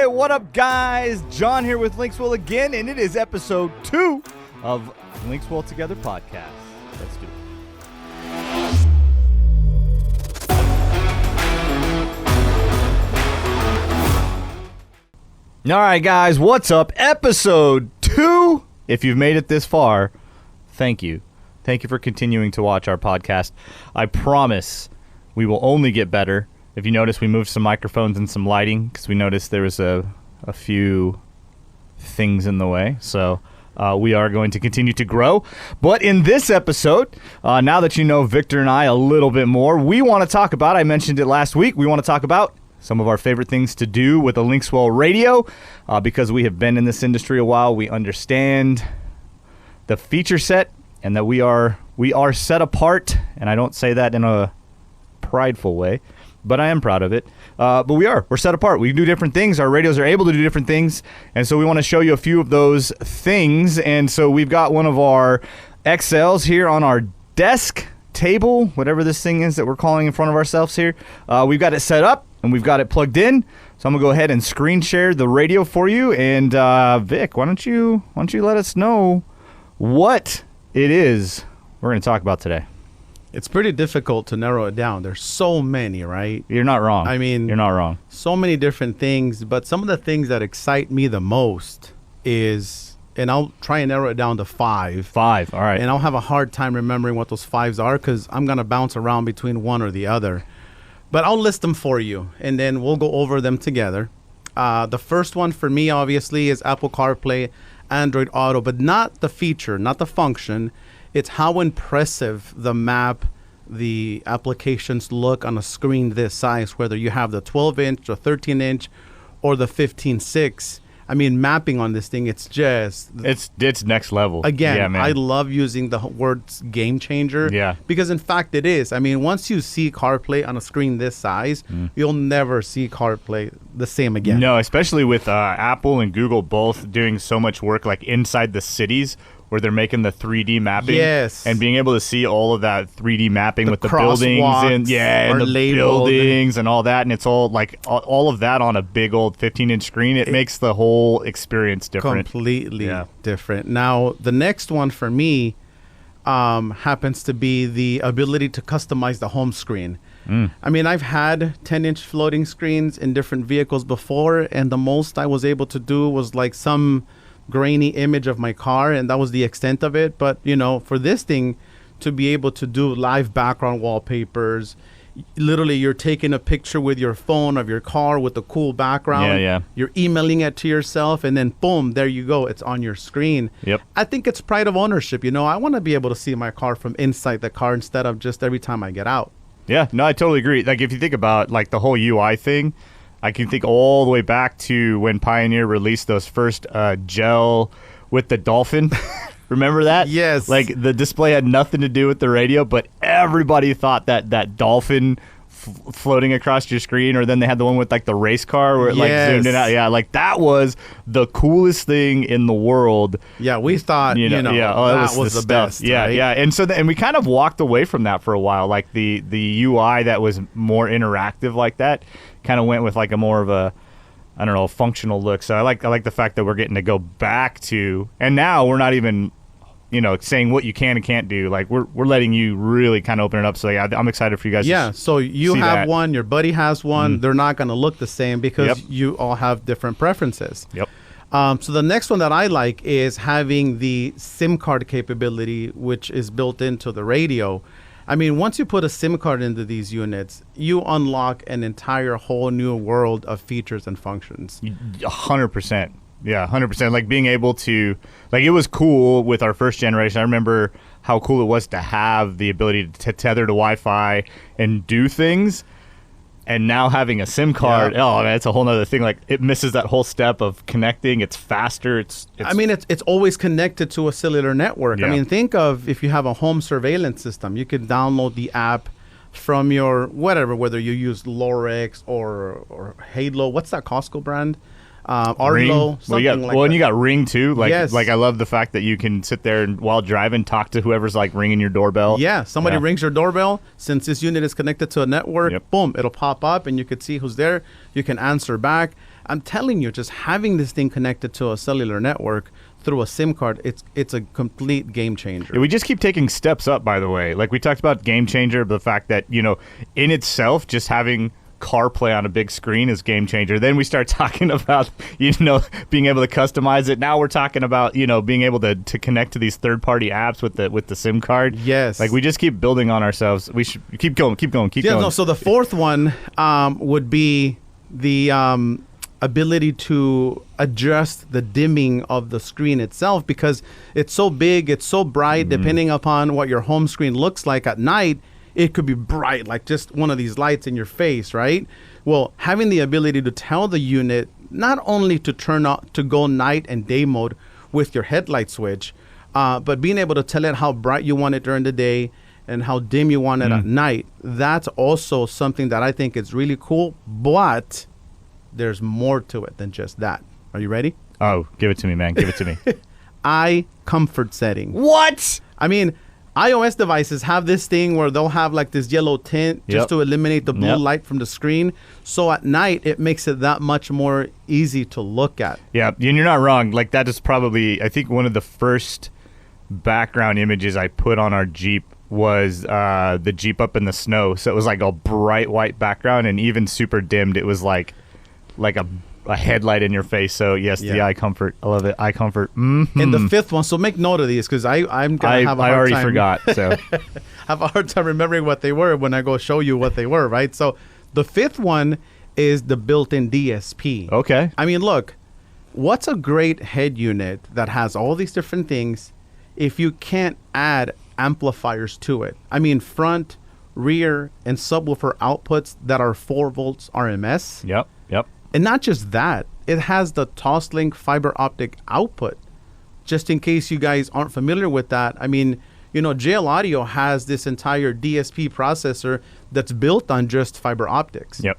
Hey, what up, guys? John here with LinksWell again, and it is episode 2 of LinksWell Together podcast. Let's do it. All right, guys, what's up? Episode 2. If you've made it this far, thank you. Thank you for continuing to watch our podcast. I promise we will only get better. If you notice, we moved some microphones and some lighting because we noticed there was a few things in the way. So we are going to continue to grow. But in this episode, now that you know Victor and I a little bit more, we want to talk about, I mentioned it last week, we want to talk about some of our favorite things to do with the LinksWell Radio. Because we have been in this industry a while, we understand the feature set and that we are set apart. And I don't say that in a prideful way, but I am proud of it. But we're set apart. We do different things. Our radios are able to do different things. And so we want to show you a few of those things. And so we've got one of our XLs here on our desk table, whatever this thing is that we're calling in front of ourselves here. We've got it set up and we've got it plugged in. So I'm going to go ahead and screen share the radio for you. And Vic, why don't you let us know what it is we're going to talk about today? It's pretty difficult to narrow it down. There's so many, right? You're not wrong. I mean, you're not wrong. So many different things, but some of the things that excite me the most is, and I'll try and narrow it down to 5. 5, all right. And I'll have a hard time remembering what those 5s are because I'm going to bounce around between one or the other. But I'll list them for you, and then we'll go over them together. The first one for me, obviously, is Apple CarPlay, Android Auto, but not the feature, not the function. It's how impressive the map, the applications look on a screen this size, whether you have the 12-inch, the 13-inch, or the 15.6. I mean, mapping on this thing, it's just... It's next level. Again, yeah, man. I love using the words game changer. Yeah. Because, in fact, it is. I mean, once you see CarPlay on a screen this size, you'll never see CarPlay the same again. No, especially with Apple and Google both doing so much work like inside the cities where they're making the 3D mapping. Yes. And being able to see all of that 3D mapping with the buildings and the labeled. buildings and all that. And it's all like all of that on a big old 15-inch screen. It makes the whole experience different. Completely different. Now, the next one for me happens to be the ability to customize the home screen. I mean, I've had 10-inch floating screens in different vehicles before, and the most I was able to do was like some grainy image of my car, and that was the extent of it. But you know, for this thing to be able to do live background wallpapers, literally you're taking a picture with your phone of your car with a cool background, you're emailing it to yourself, and then boom, there you go, it's on your screen. I think it's pride of ownership. You know, I want to be able to see my car from inside the car instead of just every time I get out. Yeah, no, I totally agree. Like if you think about like the whole UI thing, I can think all the way back to when Pioneer released those first gel with the dolphin. Remember that? Yes. Like the display had nothing to do with the radio, but everybody thought that dolphin floating across your screen, or then they had the one with like the race car where it like zoomed in out. Yeah, like that was the coolest thing in the world. Yeah, we thought, that was the best. Yeah, right? yeah. And so and we kind of walked away from that for a while. Like the UI that was more interactive like that kind of went with like a more of a, I don't know, functional look. So I like the fact that we're getting to go back to, and now we're not even, saying what you can and can't do. Like we're letting you really kind of open it up. So yeah, I'm excited for you guys. Yeah. So you have one, your buddy has one. They're not going to look the same because you all have different preferences. Yep. So the next one that I like is having the SIM card capability, which is built into the radio. I mean, once you put a SIM card into these units, you unlock an entire whole new world of features and functions. 100%. Yeah, 100%. Like being able to, like it was cool with our first generation. I remember how cool it was to have the ability to tether to Wi-Fi and do things. And now having a SIM card, oh man, it's a whole nother thing. Like it misses that whole step of connecting. It's faster. It's always connected to a cellular network. Yeah. I mean, think of if you have a home surveillance system, you could download the app from your whatever, whether you use Lorex or Halo. What's that Costco brand? Arlo, and you got Ring too. Like I love the fact that you can sit there and while driving talk to whoever's like ringing your doorbell. Yeah, somebody rings your doorbell. Since this unit is connected to a network, boom, it'll pop up and you could see who's there. You can answer back. I'm telling you, just having this thing connected to a cellular network through a SIM card, it's a complete game changer. Yeah, we just keep taking steps up, by the way. Like we talked about game changer, but the fact that, in itself, just having CarPlay on a big screen is game changer. Then we start talking about, being able to customize it. Now we're talking about, being able to connect to these third-party apps with the SIM card. Yes. Like we just keep building on ourselves. We should keep going. No, so the fourth one would be the ability to adjust the dimming of the screen itself, because it's so big, it's so bright, depending upon what your home screen looks like at night. It could be bright, like just one of these lights in your face, right? Well, having the ability to tell the unit not only to turn on, to go night and day mode with your headlight switch, but being able to tell it how bright you want it during the day and how dim you want it at night, that's also something that I think is really cool, but there's more to it than just that. Are you ready? Oh, give it to me, man. Give it to me. Eye comfort setting. What? I mean, iOS devices have this thing where they'll have like this yellow tint just to eliminate the blue light from the screen. So at night, it makes it that much more easy to look at. Yeah, and you're not wrong. Like that is probably, I think, one of the first background images I put on our Jeep was the Jeep up in the snow. So it was like a bright white background, and even super dimmed, it was like a headlight in your face. So yes, the eye comfort. I love it. Eye comfort. Mm-hmm. And the fifth one, so make note of these, because I'm going to have a hard time. I already forgot. So have a hard time remembering what they were when I go show you what they were, right? So the fifth one is the built-in DSP. Okay. I mean, look, what's a great head unit that has all these different things if you can't add amplifiers to it? I mean, front, rear, and subwoofer outputs that are 4 volts RMS. Yep. And not just that, it has the Toslink fiber optic output. Just in case you guys aren't familiar with that, I mean, JL Audio has this entire DSP processor that's built on just fiber optics. Yep.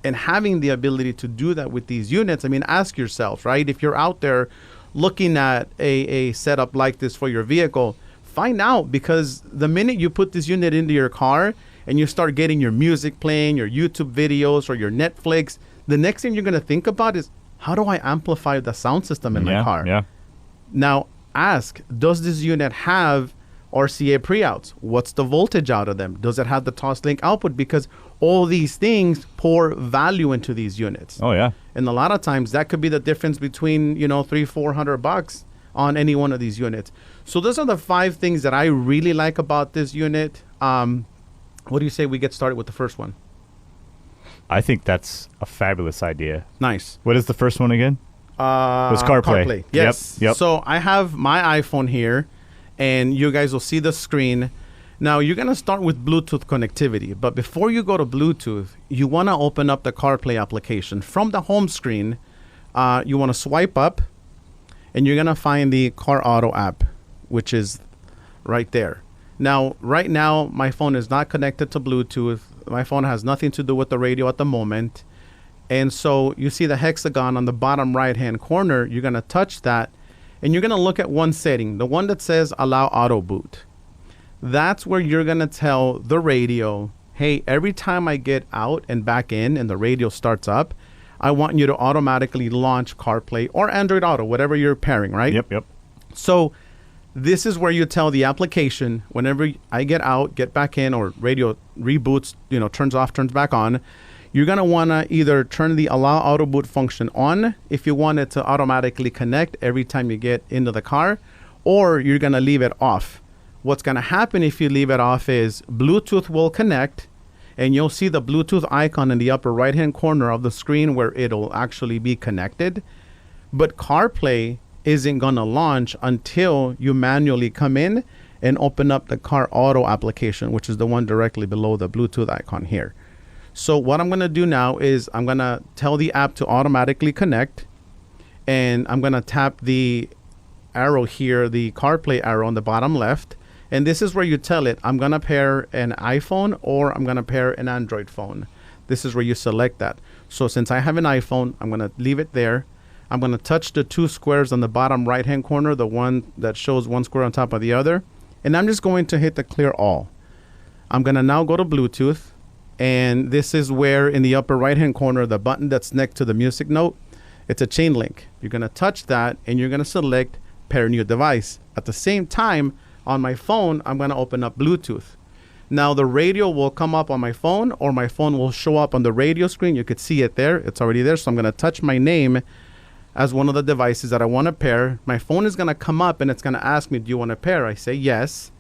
And having the ability to do that with these units, I mean, ask yourself, right? If you're out there looking at a setup like this for your vehicle, find out, because the minute you put this unit into your car and you start getting your music playing, your YouTube videos, or your Netflix, the next thing you're going to think about is, how do I amplify the sound system in my car? Yeah. Now, ask, does this unit have RCA pre-outs? What's the voltage out of them? Does it have the Toslink output? Because all these things pour value into these units. Oh, yeah. And a lot of times that could be the difference between, $300-$400 on any one of these units. So those are the 5 things that I really like about this unit. What do you say we get started with the first one? I think that's a fabulous idea. Nice. What is the first one again? It was CarPlay. Yes. Yep. So I have my iPhone here, and you guys will see the screen. Now, you're going to start with Bluetooth connectivity. But before you go to Bluetooth, you want to open up the CarPlay application. From the home screen, you want to swipe up, and you're going to find the Car Auto app, which is right there. Now, right now, my phone is not connected to Bluetooth. My phone has nothing to do with the radio at the moment. And so you see the hexagon on the bottom right-hand corner. You're going to touch that, and you're going to look at one setting, the one that says Allow Auto Boot. That's where you're going to tell the radio, hey, every time I get out and back in and the radio starts up, I want you to automatically launch CarPlay or Android Auto, whatever you're pairing, right? Yep. So this is where you tell the application, whenever I get out, get back in, or radio reboots, turns off, turns back on, you're going to want to either turn the Allow Auto Boot function on if you want it to automatically connect every time you get into the car, or you're going to leave it off. What's going to happen if you leave it off is Bluetooth will connect, and you'll see the Bluetooth icon in the upper right-hand corner of the screen where it'll actually be connected. But CarPlay isn't going to launch until you manually come in and open up the Car Auto application, which is the one directly below the Bluetooth icon here. So what I'm going to do now is I'm going to tell the app to automatically connect, and I'm going to tap the arrow here, the CarPlay arrow on the bottom left. And this is where you tell it, I'm going to pair an iPhone or I'm going to pair an Android phone. This is where you select that. So since I have an iPhone, I'm going to leave it there. I'm going to touch the 2 squares on the bottom right-hand corner, the one that shows one square on top of the other. And I'm just going to hit the clear all. I'm going to now go to Bluetooth. And this is where in the upper right-hand corner, the button that's next to the music note, It's a chain link. You're going to touch that, and you're going to select pair new device. At the same time, on my phone, I'm going to open up Bluetooth. Now, the radio will come up on my phone, or my phone will show up on the radio screen. You could see it there. It's already there. So I'm going to touch my name as one of the devices that I want to pair. My phone is going to come up, and it's going to ask me, do you want to pair? I say yes.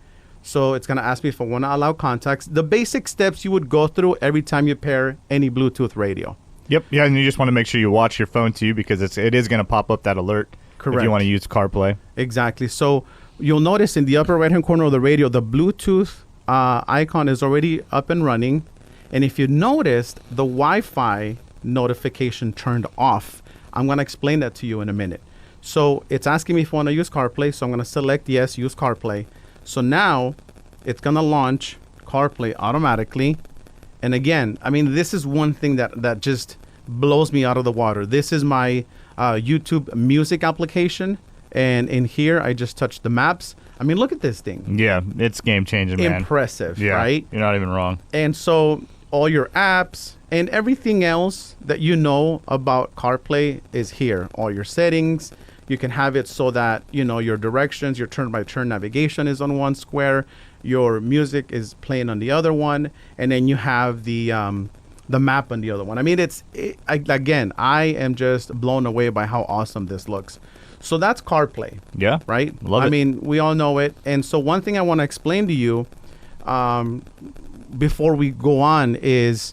So it's going to ask me if I want to allow contacts. The basic steps you would go through every time you pair any Bluetooth radio. Yep. Yeah, and you just want to make sure you watch your phone too, because it is going to pop up that alert. Correct. If you want to use CarPlay. Exactly. So you'll notice in the upper right-hand corner of the radio, the Bluetooth icon is already up and running. And if you noticed, the Wi-Fi notification turned off. I'm going to explain that to you in a minute. So it's asking me if I want to use CarPlay. So I'm going to select yes, use CarPlay. So now it's going to launch CarPlay automatically. And again, I mean, this is one thing that just blows me out of the water. This is my YouTube music application. And in here, I just touched the maps. I mean, look at this thing. Yeah, it's game-changing, man. Impressive, yeah, right? You're not even wrong. And so all your apps and everything else that you know about CarPlay is here. All your settings. You can have it so that, you know, your directions, your turn-by-turn navigation is on one square. Your music is playing on the other one. And then you have the map on the other one. I mean, again, I am just blown away by how awesome this looks. So that's CarPlay. Yeah. Right? Love it. I mean, we all know it. And so one thing I want to explain to you before we go on is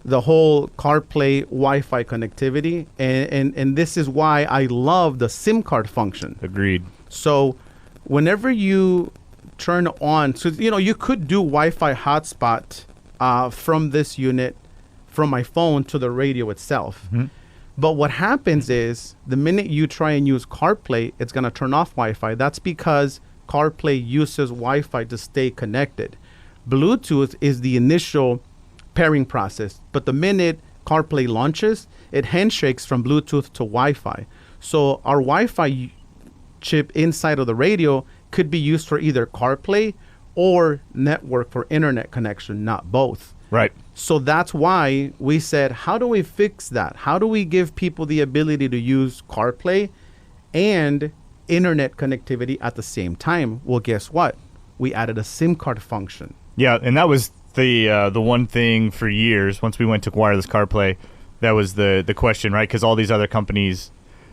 the whole CarPlay Wi-Fi connectivity. And this is why I love the SIM card function. Agreed. So whenever you turn on, so, you know, you could do Wi-Fi hotspot from this unit, from my phone to the radio itself. Mm-hmm. But what happens is the minute you try and use CarPlay, it's going to turn off Wi-Fi. That's because CarPlay uses Wi-Fi to stay connected. Bluetooth is the initial pairing process. But the minute CarPlay launches, it handshakes from Bluetooth to Wi-Fi. So our Wi-Fi chip inside of the radio could be used for either CarPlay or network for internet connection, not both. Right. So that's why we said, how do we fix that? How do we give people the ability to use CarPlay and internet connectivity at the same time? Well, guess what? We added a SIM card function. Yeah, and that was the one thing for years. Once we went to wireless CarPlay, that was the question, right? Because all these other companies,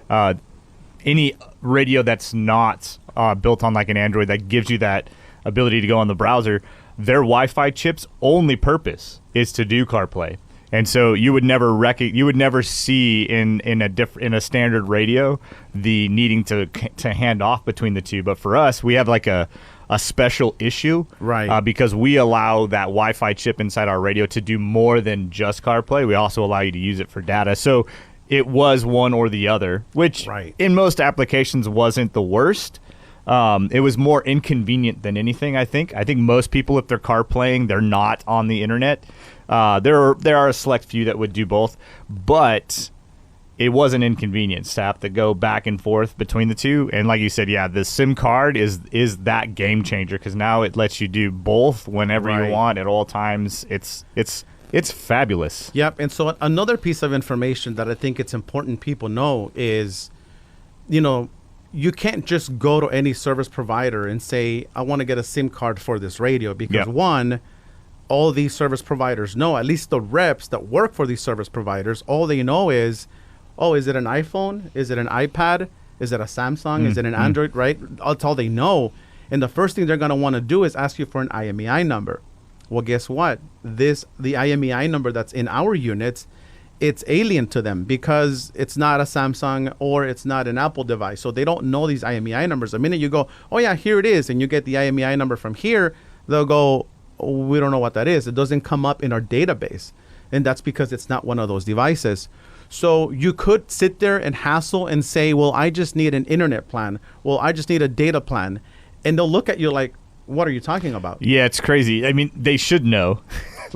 any radio that's not built on like an Android that gives you that ability to go on the browser, their Wi-Fi chip's only purpose is to do CarPlay, and so you would never see in a standard radio the needing to hand off between the two. But for us, we have like a special issue, right? Because we allow that Wi-Fi chip inside our radio to do more than just CarPlay. We also allow you to use it for data. So it was one or the other, which in most applications wasn't the worst. It was more inconvenient than anything, I think. I think most people, if they're CarPlaying, they're not on the internet. There are a select few that would do both, but it was an inconvenience to have to go back and forth between the two. And like you said, yeah, the SIM card is that game changer, because now it lets you do both whenever you want at all times. It's fabulous. Yep. And so another piece of information that I think it's important people know is, you know, you can't just go to any service provider and say, I want to get a SIM card for this radio, because one, all these service providers know, at least the reps that work for these service providers, all they know is, oh, is it an iPhone? Is it an iPad? Is it a Samsung? Is it an Android? Right? That's all they know. And the first thing they're going to want to do is ask you for an IMEI number. Well, guess what? The IMEI number that's in our units, it's alien to them because it's not a Samsung or it's not an Apple device. So they don't know these IMEI numbers. The minute you go, oh yeah, here it is, and you get the IMEI number from here, they'll go, oh, we don't know what that is. It doesn't come up in our database. And that's because it's not one of those devices. So you could sit there and hassle and say, well, I just need an internet plan. Well, I just need a data plan. And they'll look at you like, what are you talking about? Yeah, it's crazy. I mean, they should know.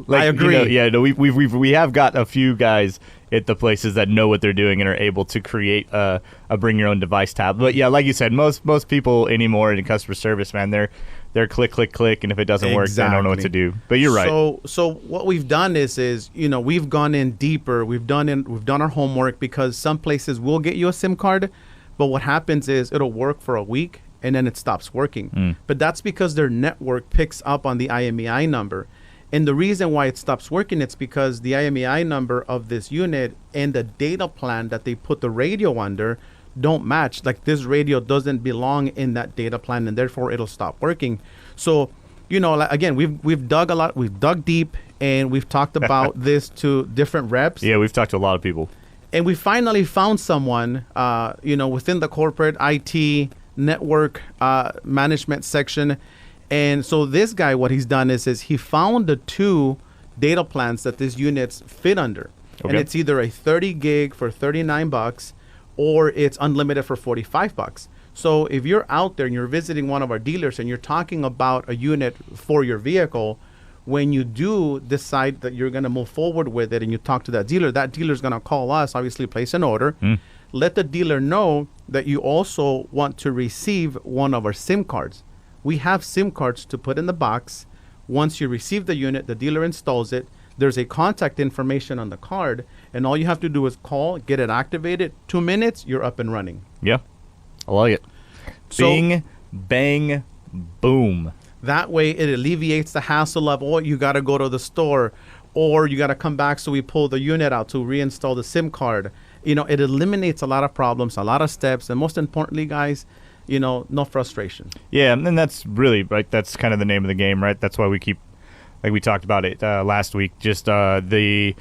I agree. You know, we have got a few guys at the places that know what they're doing and are able to create a bring your own device tab. But yeah, like you said, most people anymore in customer service, man, they're click, click, click, and if it doesn't work, they don't know what to do. But you're right. So what we've done is we've gone in deeper. We've done our homework, because some places will get you a SIM card, but what happens is it'll work for a week and then it stops working. But that's because their network picks up on the IMEI number. And the reason why it stops working, it's because the IMEI number of this unit and the data plan that they put the radio under don't match. Like, this radio doesn't belong in that data plan, and therefore it'll stop working. So, again, we've dug deep, and we've talked about this to different reps. Yeah, we've talked to a lot of people. And we finally found someone, within the corporate IT network management section. And so this guy, what he's done is he found the 2 data plans that these units fit under. Okay. And it's either a 30 gig for $39 or it's unlimited for $45. So if you're out there and you're visiting one of our dealers and you're talking about a unit for your vehicle, when you do decide that you're going to move forward with it and you talk to that dealer's going to call us, obviously place an order. Let the dealer know that you also want to receive one of our SIM cards. We have SIM cards to put in the box. Once you receive the unit, the dealer installs it. There's a contact information on the card, and all you have to do is call, get it activated. 2 minutes, you're up and running. Yeah, I like it. Bing, bang, boom. That way, it alleviates the hassle of, you got to go to the store, or you got to come back, so we pull the unit out to reinstall the SIM card. It eliminates a lot of problems, a lot of steps, and most importantly, guys, no frustration. Yeah, and that's really, right, that's kind of the name of the game, right? That's why we keep, like we talked about it last week, just the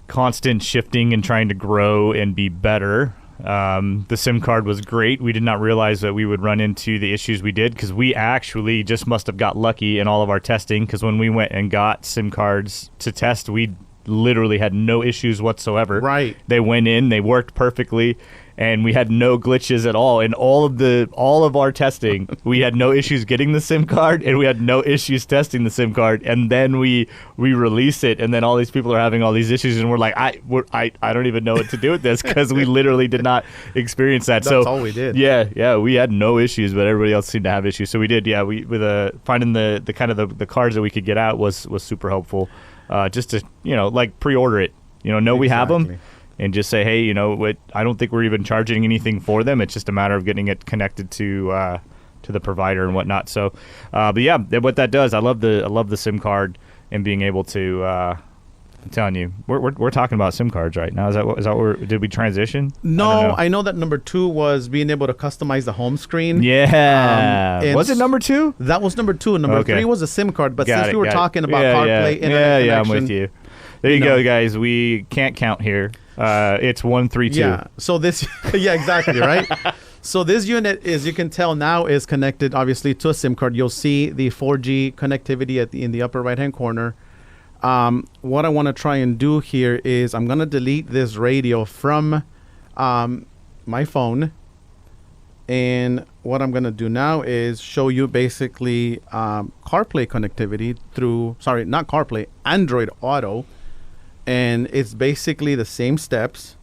constant shifting and trying to grow and be better. The SIM card was great. We did not realize that we would run into the issues we did, because we actually just must have got lucky in all of our testing, because when we went and got SIM cards to test, we literally had no issues whatsoever. Right. They went in, they worked perfectly, and we had no glitches at all. In all of our testing, we had no issues getting the SIM card, and we had no issues testing the SIM card. And then we release it, and then all these people are having all these issues, and we're like, I don't even know what to do with this, because we literally did not experience that. That's all we did. Yeah, we had no issues, but everybody else seemed to have issues. So we did. Yeah, with finding the kind of the cards that we could get out was super helpful. Just to like pre-order it. We have them. And just say, hey, I don't think we're even charging anything for them. It's just a matter of getting it connected to the provider and whatnot. So, but yeah, what that does, I love the SIM card and being able to. I'm telling you, we're talking about SIM cards right now. Is that what did we transition? No, I know that number 2 was being able to customize the home screen. Yeah, was it number 2? That was number 2. Number 3 was a SIM card. But since we were talking about CarPlay, internet connection, I'm with you. There you go, guys. We can't count here. It's 1, 3, 2. Yeah. So this, yeah, exactly, right? So this unit, as you can tell now, is connected obviously to a SIM card. You'll see the 4G connectivity in the upper right-hand corner. What I want to try and do here is I'm going to delete this radio from my phone. And what I'm going to do now is show you basically CarPlay connectivity through, sorry, not CarPlay, Android Auto. And it's basically the same steps.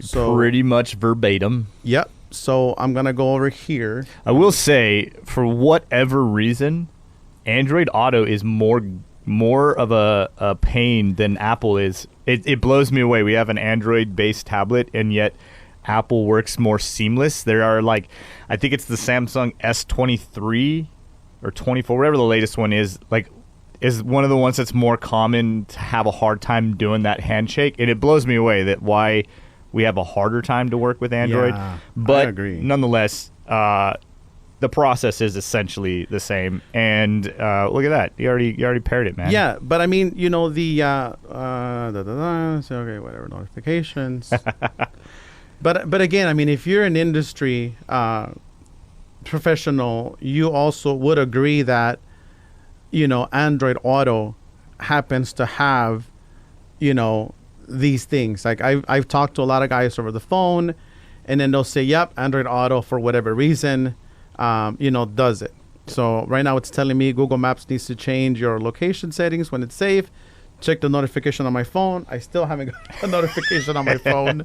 So pretty much verbatim. Yep. So I'm going to go over here. I will say, for whatever reason, Android Auto is more of a pain than Apple is. It blows me away. We have an Android-based tablet, and yet Apple works more seamless. There are I think it's the Samsung S23 or 24, whatever the latest one is, is one of the ones that's more common to have a hard time doing that handshake. And it blows me away that why we have a harder time to work with Android. Yeah, but I agree. Nonetheless, the process is essentially the same. And look at that. You already paired it, man. Yeah, but I mean, so, okay, whatever, notifications. But again, I mean, if you're an industry professional, you also would agree that, Android Auto happens to have, these things. Like I've talked to a lot of guys over the phone, and then they'll say, yep, Android Auto, for whatever reason, does it. So right now it's telling me Google Maps needs to change your location settings when it's safe. Check the notification on my phone. I still haven't got a notification on my phone.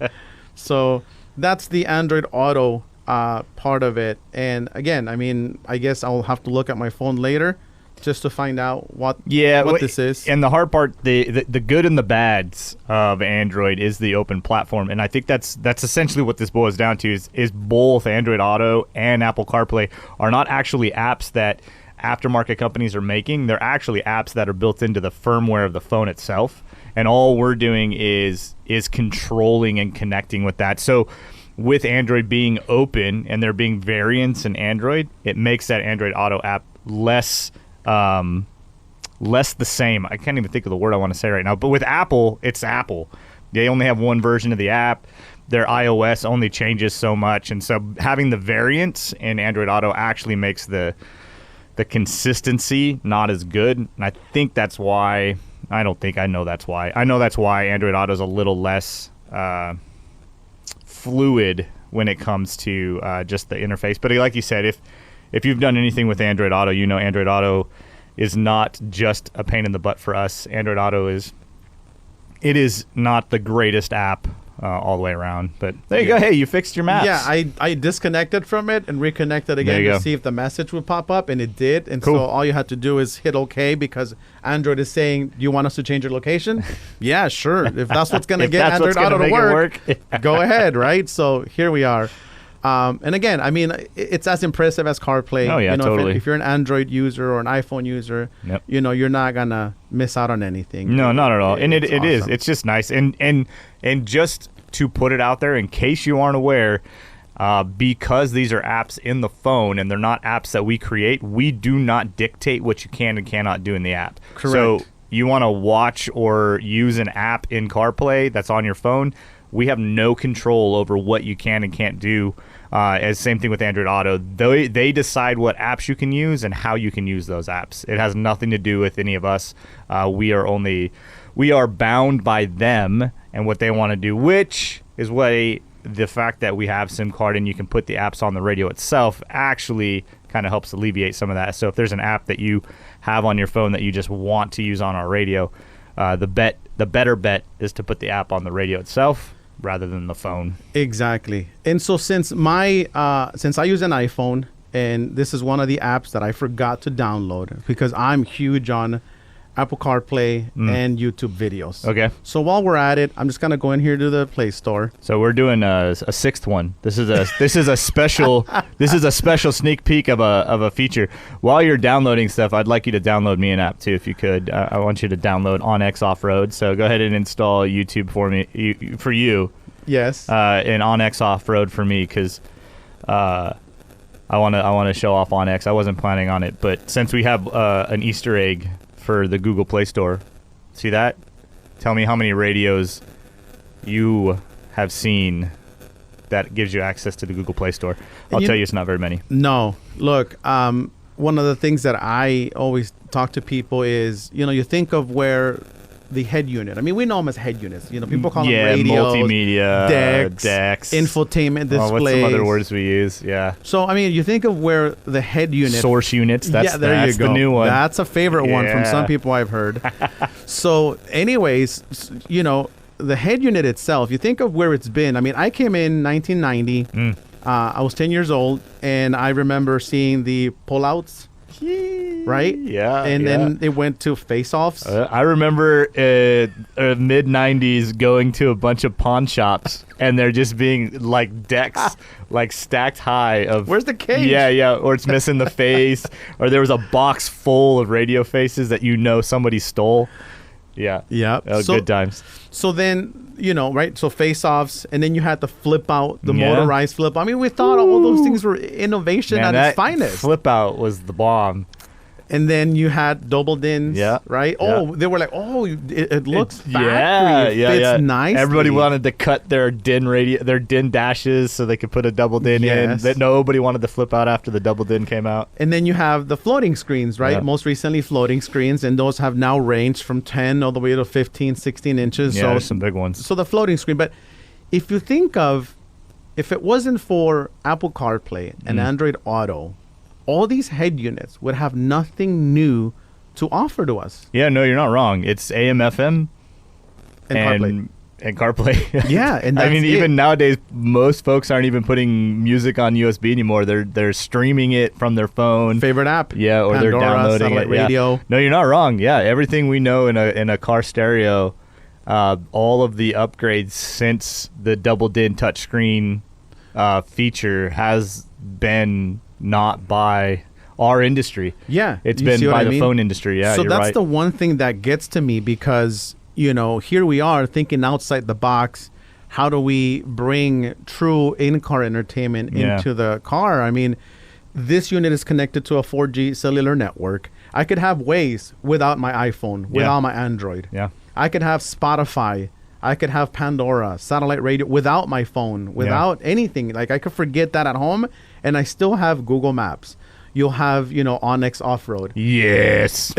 So that's the Android Auto part of it. And again, I mean, I guess I'll have to look at my phone later just to find out what this is. And the hard part, the good and the bads of Android is the open platform, and I think that's essentially what this boils down to is both Android Auto and Apple CarPlay are not actually apps that aftermarket companies are making. They're actually apps that are built into the firmware of the phone itself, and all we're doing is controlling and connecting with that. So with Android being open and there being variants in Android, it makes that Android Auto app less the same. I can't even think of the word I want to say right now. But with Apple, it's Apple. They only have one version of the app. Their iOS only changes so much. And so having the variants in Android Auto actually makes the consistency not as good. And I think that's why, I know that's why Android Auto is a little less fluid when it comes to just the interface. But like you said, if you've done anything with Android Auto, you know Android Auto is not just a pain in the butt for us. Android Auto is not the greatest app all the way around. But there you go. Hey, you fixed your maps. Yeah, I disconnected from it and reconnected again to see if the message would pop up, and it did. And cool. So all you had to do is hit OK because Android is saying, do you want us to change your location? Yeah, sure. If that's what's going to get Android Auto to work, go ahead, right? So here we are. And again, I mean, it's as impressive as CarPlay. Oh, yeah, totally. If you're an Android user or an iPhone user, you know, you're not going to miss out on anything. No, not at all. And it awesome. Is. It's just nice. And just to put it out there, in case you aren't aware, because these are apps in the phone and they're not apps that we create, we do not dictate what you can and cannot do in the app. Correct. So you want to watch or use an app in CarPlay that's on your phone, we have no control over what you can and can't do. As same thing with Android Auto. They decide what apps you can use and how you can use those apps. It has nothing to do with any of us. We are bound by them and what they want to do, which is why the fact that we have SIM card and you can put the apps on the radio itself actually kind of helps alleviate some of that. So if there's an app that you have on your phone that you just want to use on our radio, the better bet is to put the app on the radio itself rather than the phone. Exactly. And so since I use an iPhone, and this is one of the apps that I forgot to download because I'm huge on Apple CarPlay and YouTube videos. Okay. So while we're at it, I'm just gonna go in here to the Play Store. So we're doing a sixth one. This is a special sneak peek of a feature. While you're downloading stuff, I'd like you to download me an app too, if you could. I want you to download OnX Off-Road. So go ahead and install YouTube for me, for you. Yes. And OnX Off-Road for me, because I want to show off OnX. I wasn't planning on it, but since we have an Easter egg for the Google Play Store. See that? Tell me how many radios you have seen that gives you access to the Google Play Store. I'll tell you it's not very many. No. Look, one of the things that I always talk to people is, you know, you think of where the head unit. I mean, we know them as head units. You know, people call them radios, multimedia, decks, infotainment displays. What's some other words we use? Yeah. So, I mean, you think of where the head unit. Source units. That's you go. The new one. That's a favorite one from some people I've heard. So, anyways, you know, the head unit itself, you think of where it's been. I mean, I came in 1990. I was 10 years old, and I remember seeing the pullouts. Right? Yeah. And then it went to face-offs. I remember mid-90s going to a bunch of pawn shops and there just being like decks like stacked high of... Where's the cage? Yeah. Or it's missing the face. Or there was a box full of radio faces that you know somebody stole. Yeah. Yeah. Good times. So then, you know, right? So face-offs, and then you had the flip out, the motorized flip. I mean, we thought all those things were innovation at its finest. Flip out was the bomb. And then you had double DINs, right? Oh, they were like, it looks factory. It fits nicely. Everybody wanted to cut their DIN dashes so they could put a double DIN in. That nobody wanted to flip out after the double DIN came out. And then you have the floating screens, right? Most recently floating screens, and those have now ranged from 10 all the way to 15, 16 inches. Yeah, there's some big ones. So the floating screen. But if you think of, if it wasn't for Apple CarPlay and Android Auto, all these head units would have nothing new to offer to us. Yeah, no, you're not wrong. It's AM/FM and CarPlay. And CarPlay. Yeah, and I mean, that's even it. nowadays, most folks aren't even putting music on USB anymore. They're streaming it from their phone. Favorite app. Yeah, or Pandora, they're downloading satellite it. Yeah. radio. No, you're not wrong. Yeah, everything we know in a car stereo, all of the upgrades since the double DIN touchscreen feature has been not by our industry. Yeah, It's you been see what by I the mean? phone industry. Yeah, So you're that's right. the one thing that gets to me because, you know, here we are thinking outside the box. How do we bring true in-car entertainment Yeah. into the car? I mean, this unit is connected to a 4G cellular network. I could have Waze without my iPhone, without my Android. Yeah. I could have Spotify. I could have Pandora, satellite radio without my phone, without anything. Like I could forget that at home and I still have Google Maps. You'll have, you know, Onyx Off-Road. Yes.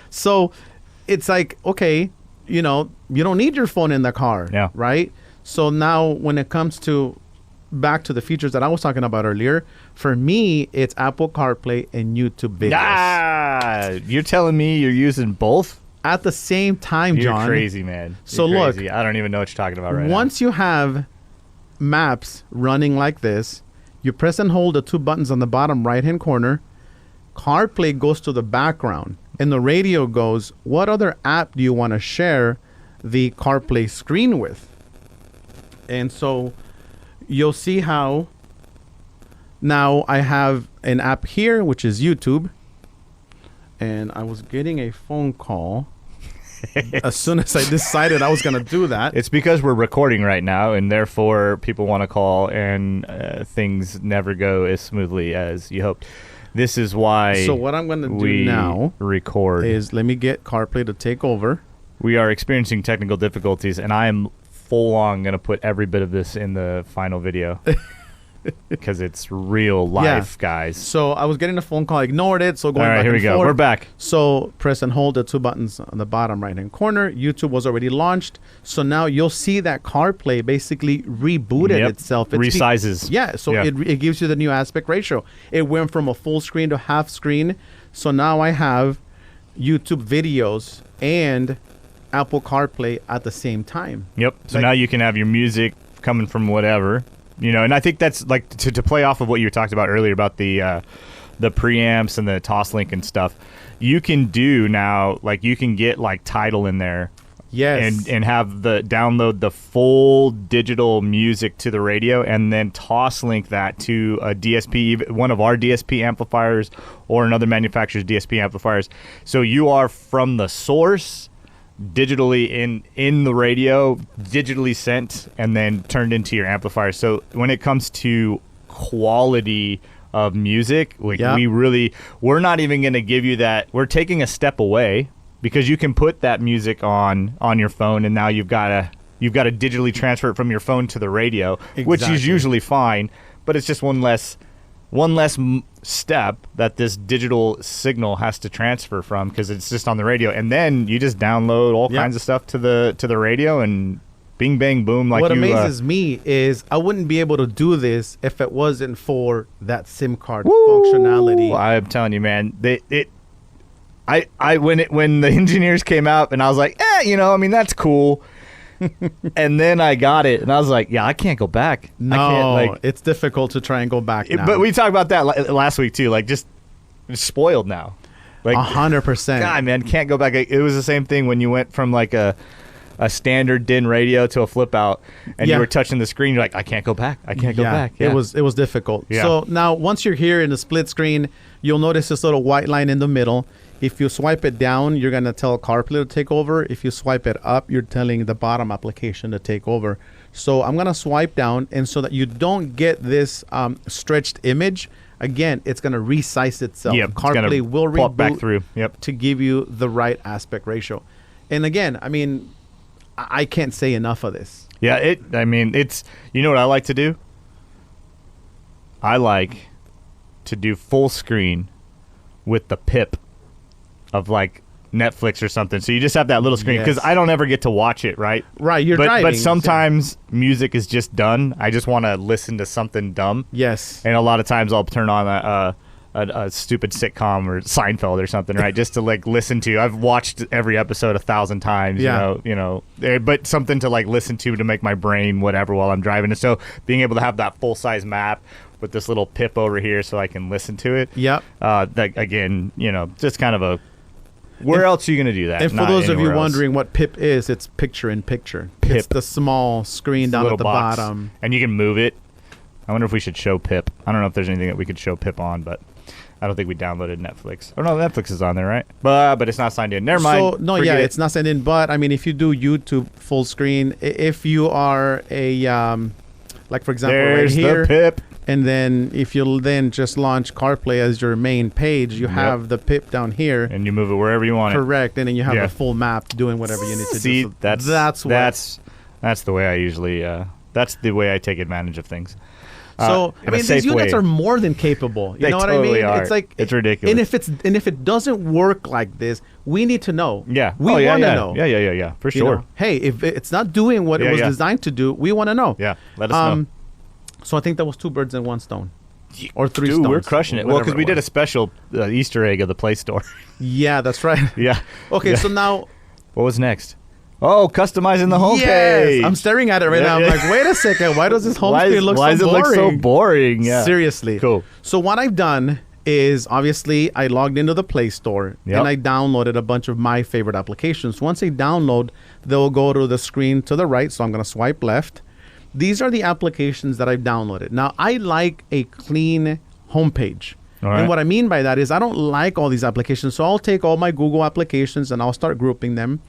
So it's like, okay, you know, you don't need your phone in the car, Yeah. right? So now when it comes to back to the features that I was talking about earlier, for me, it's Apple CarPlay and YouTube videos. Ah, you're telling me you're using both? At the same time, You're John. crazy, man. So You're look, crazy. I don't even know what you're talking about right once you have maps running like this, you press and hold the two buttons on the bottom right-hand corner. CarPlay goes to the background, and the radio goes, what other app do you want to share the CarPlay screen with? And so you'll see how now I have an app here, which is YouTube. And I was getting a phone call as soon as I decided I was going to do that. It's because we're recording right now, and therefore people want to call, and things never go as smoothly as you hoped. This is why So what I'm going to do we now record. is let me get CarPlay to take over. We are experiencing technical difficulties, and I am full on going to put every bit of this in the final video because it's real life, guys. So I was getting a phone call, I ignored it. So going All right, back here and we go. forth. We're back. So press and hold the two buttons on the bottom right-hand corner. YouTube was already launched. So now you'll see that CarPlay basically rebooted Yep. itself. Resizes. Yeah, so Yeah. It gives you the new aspect ratio. It went from a full screen to half screen. So now I have YouTube videos and Apple CarPlay at the same time. Yep. So Like- now you can have your music coming from whatever, you know. And I think that's like to play off of what you talked about earlier about the preamps and the Toslink and stuff. You can do now, like you can get like Tidal in there. Yes. And have the download the full digital music to the radio, and then Toslink that to a DSP, one of our DSP amplifiers or another manufacturer's DSP amplifiers. So you are from the source digitally in the radio, digitally sent, and then turned into your amplifier. So when it comes to quality of music, like Yeah. we're not even going to give you that. We're taking a step away, because you can put that music on your phone, and now you've got to digitally transfer it from your phone to the radio, which is Exactly. usually fine, but it's just one less step that this digital signal has to transfer from, because it's just on the radio, and then you just download all Yep. kinds of stuff to the radio, and bing bang boom. Like what you, amazes me is I wouldn't be able to do this if it wasn't for that SIM card functionality. I'm telling you, man, when the engineers came out, and I was like, I mean, that's cool. And then I got it, and I was like, yeah, I can't go back. No, I can't, it's difficult to try and go back now. But we talked about that last week too. Like, just it's spoiled now. Like, 100%. God, man, can't go back. It was the same thing when you went from like a standard DIN radio to a flip out, and Yeah. you were touching the screen. You're like, I can't go back. I can't go back. Yeah. It was difficult. Yeah. So now once you're here in the split screen, you'll notice this little white line in the middle. If you swipe it down, you're going to tell CarPlay to take over. If you swipe it up, you're telling the bottom application to take over. So I'm going to swipe down, and so that you don't get this stretched image, again, it's going to resize itself. Yep, it's gonna CarPlay will pop back reboot through. Yep. to give you the right aspect ratio. And again, I mean, I can't say enough of this. Yeah, it's, you know what I like to do? I like to do full screen with the pip of like Netflix or something. So you just have that little screen, because Yes. I don't ever get to watch it, right? Right, you're but driving. sometimes music is just done. I just want to listen to something dumb. Yes. And a lot of times I'll turn on a stupid sitcom or Seinfeld or something, right? Just to like listen to. I've watched every episode 1,000 times, you know, but something to like listen to make my brain whatever while I'm driving. And so being able to have that full size map with this little pip over here so I can listen to it. Yep. That again, you know, just kind of a. Where else are you going to do that? And for those of you wondering what PIP is, it's picture in picture. PIP. It's the small screen down at the bottom. And you can move it. I wonder if we should show PIP. I don't know if there's anything that we could show PIP on, but I don't think we downloaded Netflix. Oh, no, Netflix is on there, right? But it's not signed in. Never mind. So, it's not signed in. But, I mean, if you do YouTube full screen, if you are a, like, for example, there's right here. The PIP. And then if you then just launch CarPlay as your main page, you have the PIP down here. And you move it wherever you want. Correct. And then you have the full map doing whatever you need to do. See, So that's the way I usually, that's the way I take advantage of things. So, I mean, these units are more than capable. You know what I mean? Are. It's like it's ridiculous. And if it doesn't work like this, we need to know. Yeah. We want to know. Yeah. For sure. Know? Hey, if it's not doing what it was designed to do, we want to know. Yeah. Let us know. So I think that was 2 birds in 1 stone. Or 3 stones. We're crushing it. Well, because we did a special Easter egg of the Play Store. Yeah, that's right. Yeah. Okay, so now... What was next? Oh, customizing the homepage. Yes, I'm staring at it right now. I'm like, wait a second. Why does this home screen look so boring? Why does it look so boring? Yeah. Seriously. Cool. So what I've done is, obviously, I logged into the Play Store and I downloaded a bunch of my favorite applications. Once they download, they'll go to the screen to the right. So I'm going to swipe left. These are the applications that I've downloaded. Now, I like a clean homepage. And what I mean by that is I don't like all these applications. So I'll take all my Google applications and I'll start grouping them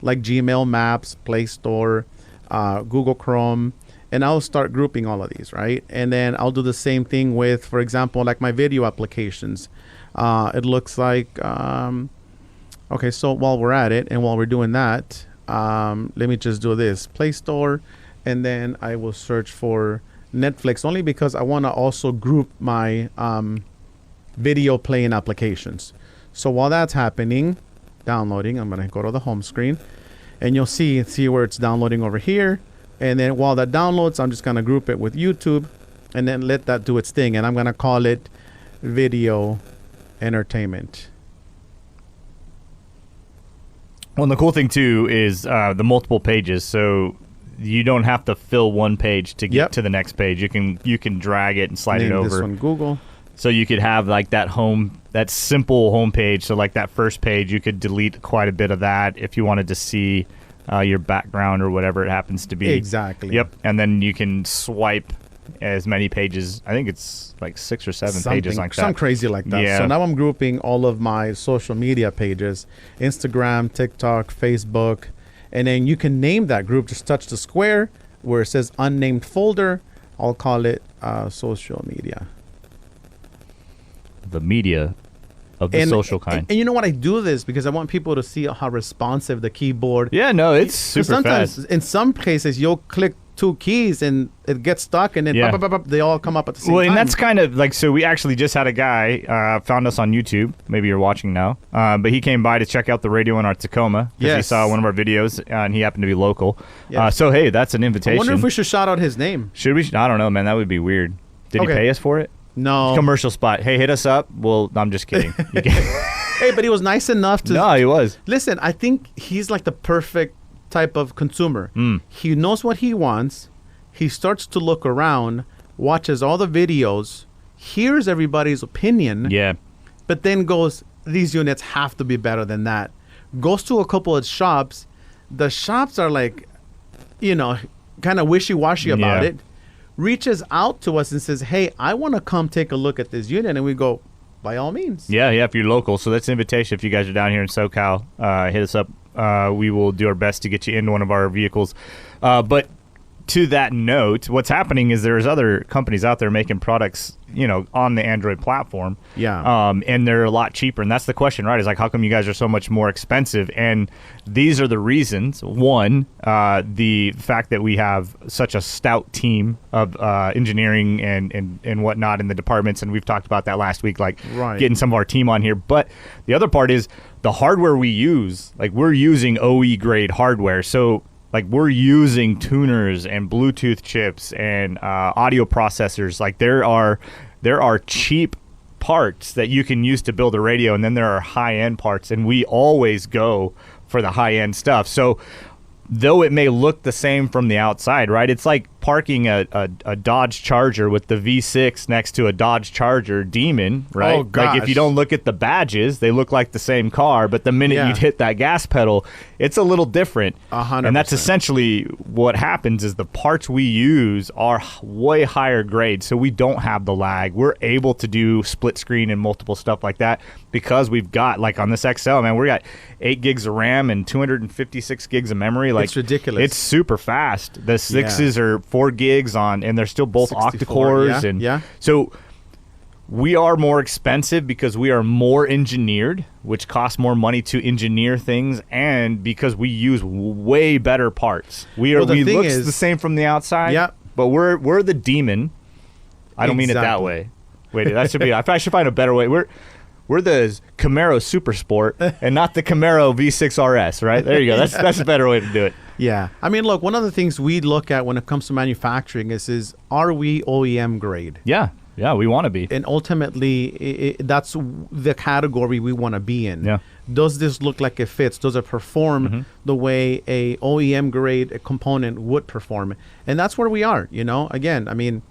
like Gmail, Maps, Play Store, Google Chrome. And I'll start grouping all of these, right? And then I'll do the same thing with, for example, like my video applications. It looks like, okay, so while we're at it and while we're doing that, let me just do this. Play Store. And then I will search for Netflix only because I want to also group my video playing applications. So while that's happening, downloading, I'm going to go to the home screen and you'll see where it's downloading over here. And then while that downloads, I'm just going to group it with YouTube and then let that do its thing. And I'm going to call it video entertainment. Well, and the cool thing too is the multiple pages. So you don't have to fill one page to get to the next page. You can drag it and slide it over. This one Google. So you could have like that simple home page. So like that first page, you could delete quite a bit of that if you wanted to see your background or whatever it happens to be. Exactly. Yep. And then you can swipe as many pages. I think it's like 6 or 7 pages like that. Something crazy like that. Yeah. So now I'm grouping all of my social media pages: Instagram, TikTok, Facebook. And then you can name that group. Just touch the square where it says unnamed folder. I'll call it social media. The media of the social kind. And you know what? I do this because I want people to see how responsive the keyboard. Yeah, no, it's super sometimes, fast. in some cases, you'll click 2 keys and it gets stuck and then they all come up at the same time. Well, and that's kind of like, so we actually just had a guy found us on YouTube. Maybe you're watching now. But he came by to check out the radio in our Tacoma because he saw one of our videos and he happened to be local. Yes. So, hey, that's an invitation. I wonder if we should shout out his name. Should we? I don't know, man. That would be weird. Did he pay us for it? No. Commercial spot. Hey, hit us up. Well, I'm just kidding. Hey, but he was nice enough to... No, he was. Listen, I think he's like the perfect type of consumer. He knows what he wants. He starts to look around, watches all the videos, hears everybody's opinion. Yeah. But then goes, these units have to be better than that. Goes to a couple of shops. The shops are like, kind of wishy-washy about it. Reaches out to us and says, hey, I want to come take a look at this unit. And we go, by all means. Yeah, if you're local. So that's an invitation. If you guys are down here in SoCal, hit us up. We will do our best to get you into one of our vehicles. But to that note, what's happening is there's other companies out there making products, on the Android platform. Yeah. And they're a lot cheaper. And that's the question, right? Is like, how come you guys are so much more expensive? And these are the reasons. One, the fact that we have such a stout team of engineering and whatnot in the departments. And we've talked about that last week, like getting some of our team on here. But the other part is the hardware we use. Like, we're using OE grade hardware. So like, we're using tuners and Bluetooth chips and audio processors. Like, there are cheap parts that you can use to build a radio, and then there are high-end parts, and we always go for the high-end stuff. So though it may look the same from the outside, right? It's like parking a Dodge Charger with the V6 next to a Dodge Charger Demon, right? Oh, gosh. Like if you don't look at the badges, they look like the same car, but the minute you hit that gas pedal, it's a little different. 100%. And that's essentially what happens is the parts we use are way higher grade, so we don't have the lag. We're able to do split screen and multiple stuff like that because we've got, like on this XL, man, we got 8 gigs of RAM and 256 gigs of memory. Like, it's ridiculous. It's super fast. The 6s are 4 gigs on, and they're still both 64, octa-cores. So we are more expensive because we are more engineered, which costs more money to engineer things, and because we use way better parts. We look the same from the outside, but we're the Demon. I don't mean it that way. Wait, that should be. I should find a better way. We're the Camaro Super Sport and not the Camaro V6 RS, right? There you go. That's a better way to do it. Yeah. I mean, look, one of the things we look at when it comes to manufacturing is are we OEM grade? Yeah. Yeah, we want to be. And ultimately, that's the category we want to be in. Yeah. Does this look like it fits? Does it perform the way a OEM grade component would perform? And that's where we are, you know? Again, I mean,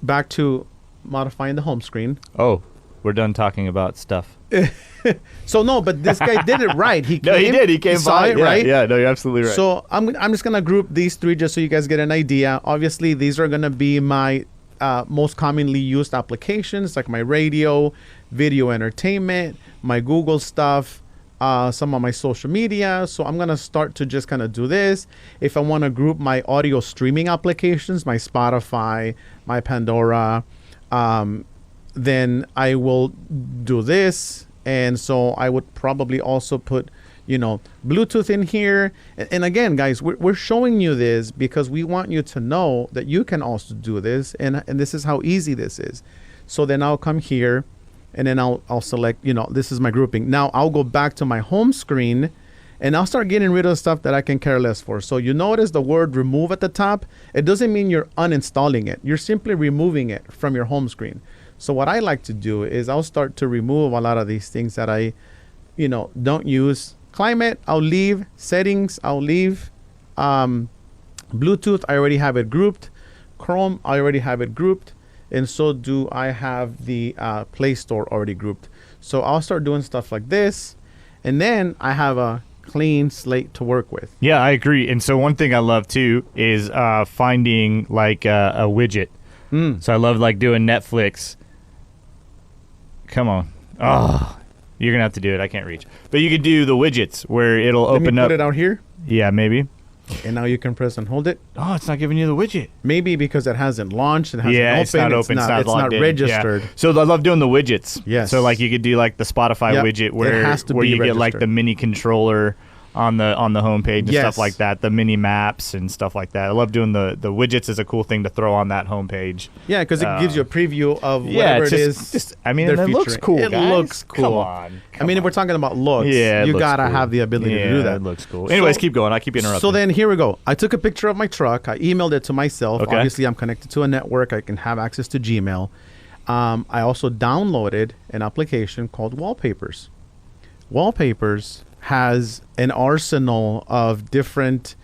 back to modifying the home screen. Oh, we're done talking about stuff. So no, but this guy did it right. He did. He came by it, right? Yeah, no, you're absolutely right. So I'm just gonna group these three just so you guys get an idea. Obviously, these are gonna be my most commonly used applications, like my radio, video entertainment, my Google stuff, some of my social media. So I'm gonna start to just kind of do this. If I want to group my audio streaming applications, my Spotify, my Pandora, then I will do this. And so I would probably also put, you know, Bluetooth in here. And again, guys, we're showing you this because we want you to know that you can also do this. And this is how easy this is. So then I'll come here and then I'll select, you know, this is my grouping. Now I'll go back to my home screen and I'll start getting rid of stuff that I can care less for. So you notice the word remove at the top. It doesn't mean you're uninstalling it. You're simply removing it from your home screen. So what I like to do is I'll start to remove a lot of these things that I, you know, don't use. Climate, I'll leave. Settings, I'll leave. Bluetooth, I already have it grouped. Chrome, I already have it grouped. And so do I have the Play Store already grouped. So I'll start doing stuff like this. And then I have a clean slate to work with. Yeah, I agree. And so one thing I love too is finding like a widget. So I love like doing Netflix. Come on. Oh, you're going to have to do it. I can't reach. But you can do the widgets where it'll open up. Put it out here. Yeah, maybe. And now you can press and hold it. Oh, it's not giving you the widget. Maybe because it hasn't launched. It hasn't opened. It's not open. It's not registered. Yeah. So I love doing the widgets. Yes. So like you could do like the Spotify widget where you get like the mini controller on the homepage and stuff like that, the mini maps and stuff like that. I love doing the widgets is a cool thing to throw on that homepage. Yeah, because it gives you a preview of whatever it is. I mean, it looks cool. It looks cool. Come on. I mean, if we're talking about looks, you gotta have the ability to do that. It looks cool. Anyways, keep going. I keep interrupting. So then here we go. I took a picture of my truck. I emailed it to myself. Okay. Obviously, I'm connected to a network. I can have access to Gmail. I also downloaded an application called Wallpapers. Wallpapers has an arsenal of different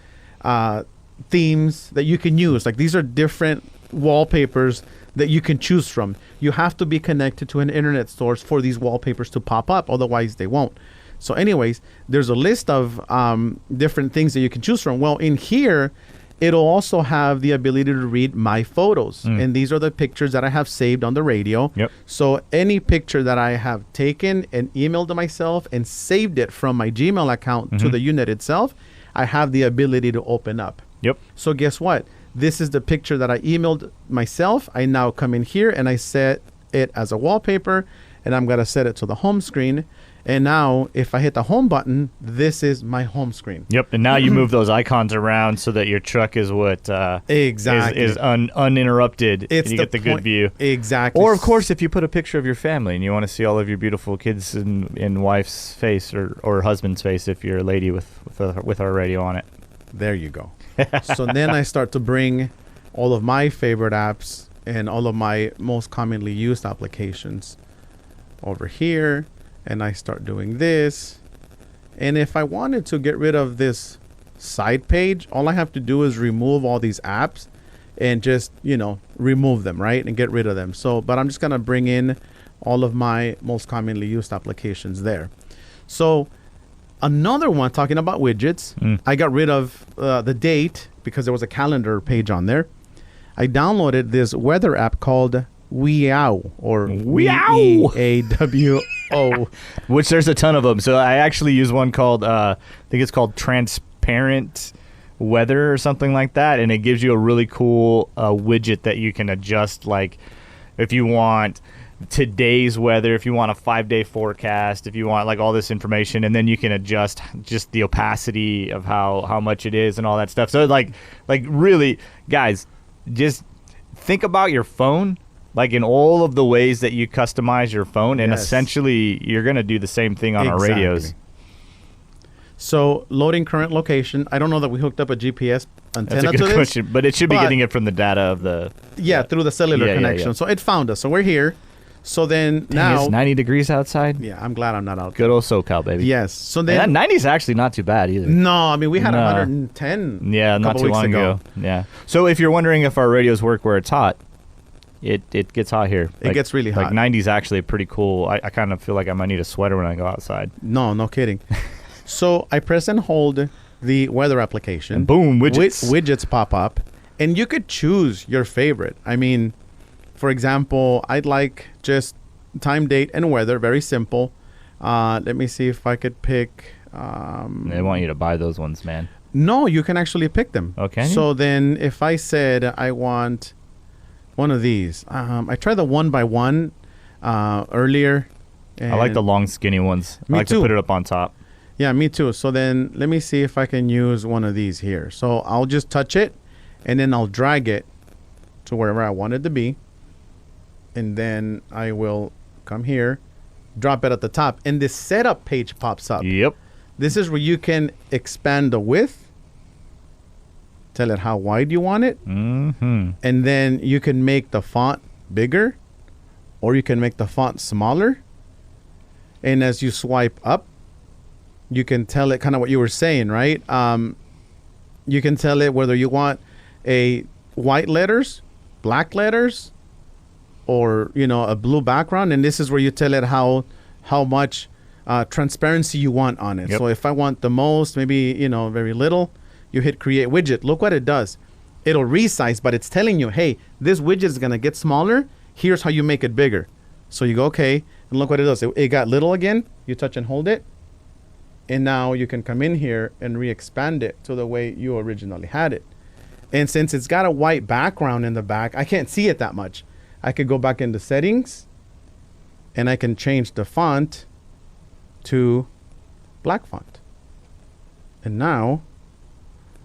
themes that you can use. Like these are different wallpapers that you can choose from. You have to be connected to an internet source for these wallpapers to pop up. Otherwise, they won't. So anyways, there's a list of different things that you can choose from. Well, in here, it'll also have the ability to read my photos. And these are the pictures that I have saved on the radio. Yep. So any picture that I have taken and emailed to myself and saved it from my Gmail account to the unit itself, I have the ability to open up. Yep. So guess what? This is the picture that I emailed myself. I now come in here and I set it as a wallpaper, and I'm going to set it to the home screen. And now, if I hit the home button, this is my home screen. Yep, and now you move those icons around so that your truck is what is uninterrupted. And you get the good view. Exactly. Or, of course, if you put a picture of your family and you want to see all of your beautiful kids and wife's face or husband's face if you're a lady with our radio on it. There you go. So then I start to bring all of my favorite apps and all of my most commonly used applications over here, and I start doing this. And if I wanted to get rid of this side page, all I have to do is remove all these apps and just, remove them, right? And get rid of them. But I'm just going to bring in all of my most commonly used applications there. So another one, talking about widgets, I got rid of the date because there was a calendar page on there. I downloaded this weather app called Weow, or Weawo. Which there's a ton of them. So I actually use one called, I think it's called Transparent Weather or something like that. And it gives you a really cool widget that you can adjust, like if you want today's weather, if you want a 5-day forecast, if you want like all this information, and then you can adjust just the opacity of how much it is and all that stuff. So like really, guys, just think about your phone like in all of the ways that you customize your phone, and essentially you're going to do the same thing on our radios. So loading current location. I don't know that we hooked up a GPS antenna That's a good to question, this, but it should be getting it from the data of the... through the cellular connection. Yeah. So it found us. So we're here. So then now... It's 90 degrees outside? Yeah, I'm glad I'm not out. Good old SoCal, baby. Yes. So then... And that 90 is actually not too bad either. No, I mean, we had 110 not too long ago. Yeah. So if you're wondering if our radios work where it's hot, it gets hot here. It gets really hot. Like 90 is actually pretty cool. I kind of feel like I might need a sweater when I go outside. No kidding. So I press and hold the weather application. And boom, widgets. Widgets pop up. And you could choose your favorite. I mean, for example, I'd like just time, date, and weather. Very simple. Let me see if I could pick... they want you to buy those ones, man. No, you can actually pick them. Okay. So then if I said I want one of these. I tried the 1x1 earlier. I like the long, skinny ones. I like to put it up on top. Yeah, me too. So then let me see if I can use one of these here. So I'll just touch it, and then I'll drag it to wherever I want it to be. And then I will come here, drop it at the top, and this setup page pops up. Yep. This is where you can expand the width, tell it how wide you want it, and then you can make the font bigger, or you can make the font smaller. And as you swipe up, you can tell it kind of what you were saying, right? You can tell it whether you want a white letters, black letters, or a blue background. And this is where you tell it how much transparency you want on it. Yep. So if I want the most, maybe very little, you hit create widget. Look what it does. It'll resize, but it's telling you, hey, this widget is gonna get smaller. Here's how you make it bigger. So you go okay, and look what it does. It got little again. You touch and hold it. And now you can come in here and re-expand it to the way you originally had it. And since it's got a white background in the back, I can't see it that much. I could go back into settings, and I can change the font to black font. And now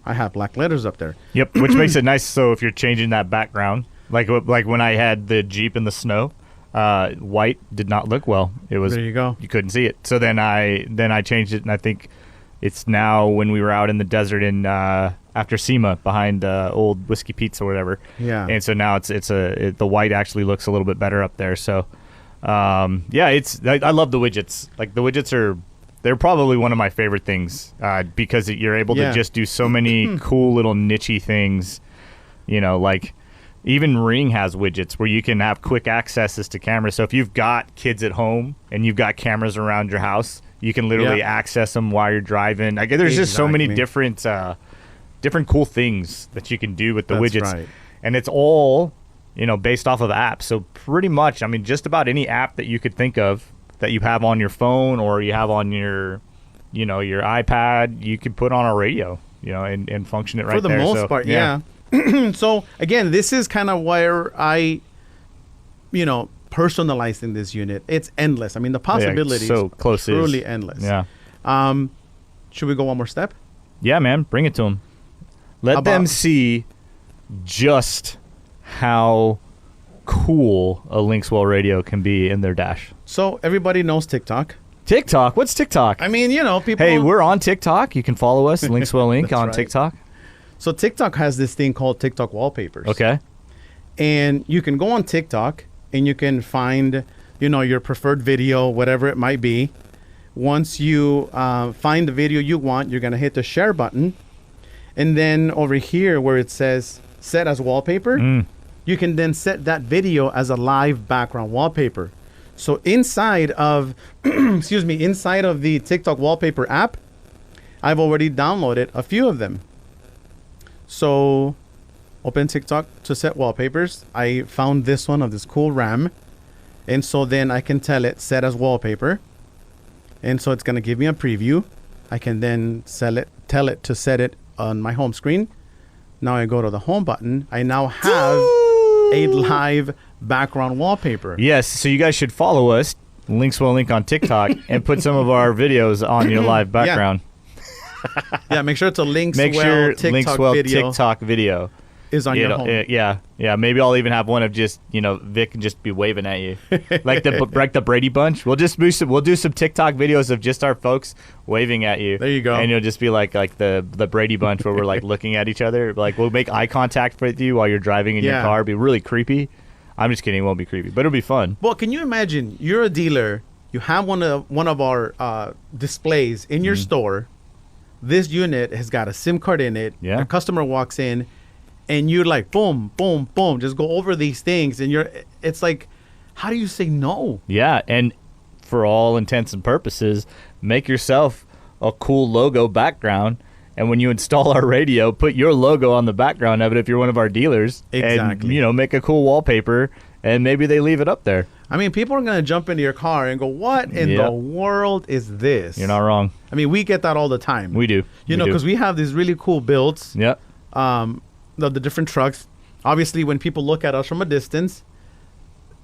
I have black letters up there. Yep, which makes it nice. So if you're changing that background, like when I had the Jeep in the snow, white did not look well. It was, there you go. You couldn't see it. So then I changed it, and I think it's now when we were out in the desert in after SEMA behind old Whiskey Pete's or whatever. Yeah. And so now the white actually looks a little bit better up there. So I love the widgets. Like the widgets they're probably one of my favorite things because you're able to just do so many cool little nichey things. Like even Ring has widgets where you can have quick accesses to cameras. So if you've got kids at home and you've got cameras around your house, you can literally access them while you're driving. Like there's just so many different cool things that you can do with the widgets. Right. And it's all, based off of apps. So pretty much, I mean, just about any app that you could think of that you have on your phone or you have on your, your iPad, you could put on a radio, and function it right there. For the most part, yeah. So again, this is kind of where I, personalizing this unit. It's endless. I mean, the possibilities so close truly endless. Yeah. Should we go one more step? Yeah, man. Bring it to them. Let them see just how cool a LinksWell radio can be in their dash. So everybody knows TikTok. TikTok? What's TikTok? I mean, people... Hey, we're on TikTok. You can follow us, LinksWell Inc. on TikTok. So TikTok has this thing called TikTok wallpapers. Okay. And you can go on TikTok and you can find your preferred video, whatever it might be. Once you find the video you want, you're going to hit the share button. And then over here where it says set as wallpaper, you can then set that video as a live background wallpaper. So inside of, inside of the TikTok wallpaper app, I've already downloaded a few of them. So open TikTok to set wallpapers. I found this one of this cool ram. And so then I can tell it set as wallpaper. And so it's going to give me a preview. I can then tell it to set it on my home screen. Now I go to the home button. I now have a live background wallpaper. Yes, so you guys should follow us, LinksWell Link on TikTok, and put some of our videos on your live background. Yeah, make sure it's a LinksWell TikTok video is on your home. Yeah. Maybe I'll even have one of just Vic can just be waving at you, like the Brady Bunch. We'll do some TikTok videos of just our folks waving at you. There you go. And you'll just be like the Brady Bunch where we're like looking at each other. Like we'll make eye contact with you while you're driving in your car. It'll be really creepy. I'm just kidding. It won't be creepy, but it'll be fun. Well, can you imagine? You're a dealer. You have one of our displays in your store. This unit has got a SIM card in it. Yeah. A customer walks in, and you're like, boom, boom, boom, just go over these things, and it's like, how do you say no? Yeah, and for all intents and purposes, make yourself a cool logo background. And when you install our radio, put your logo on the background of it if you're one of our dealers. Exactly. And, make a cool wallpaper, and maybe they leave it up there. I mean, people are going to jump into your car and go, what in the world is this? You're not wrong. I mean, we get that all the time. We do. Because we have these really cool builds. Yep. The different trucks. Obviously, when people look at us from a distance,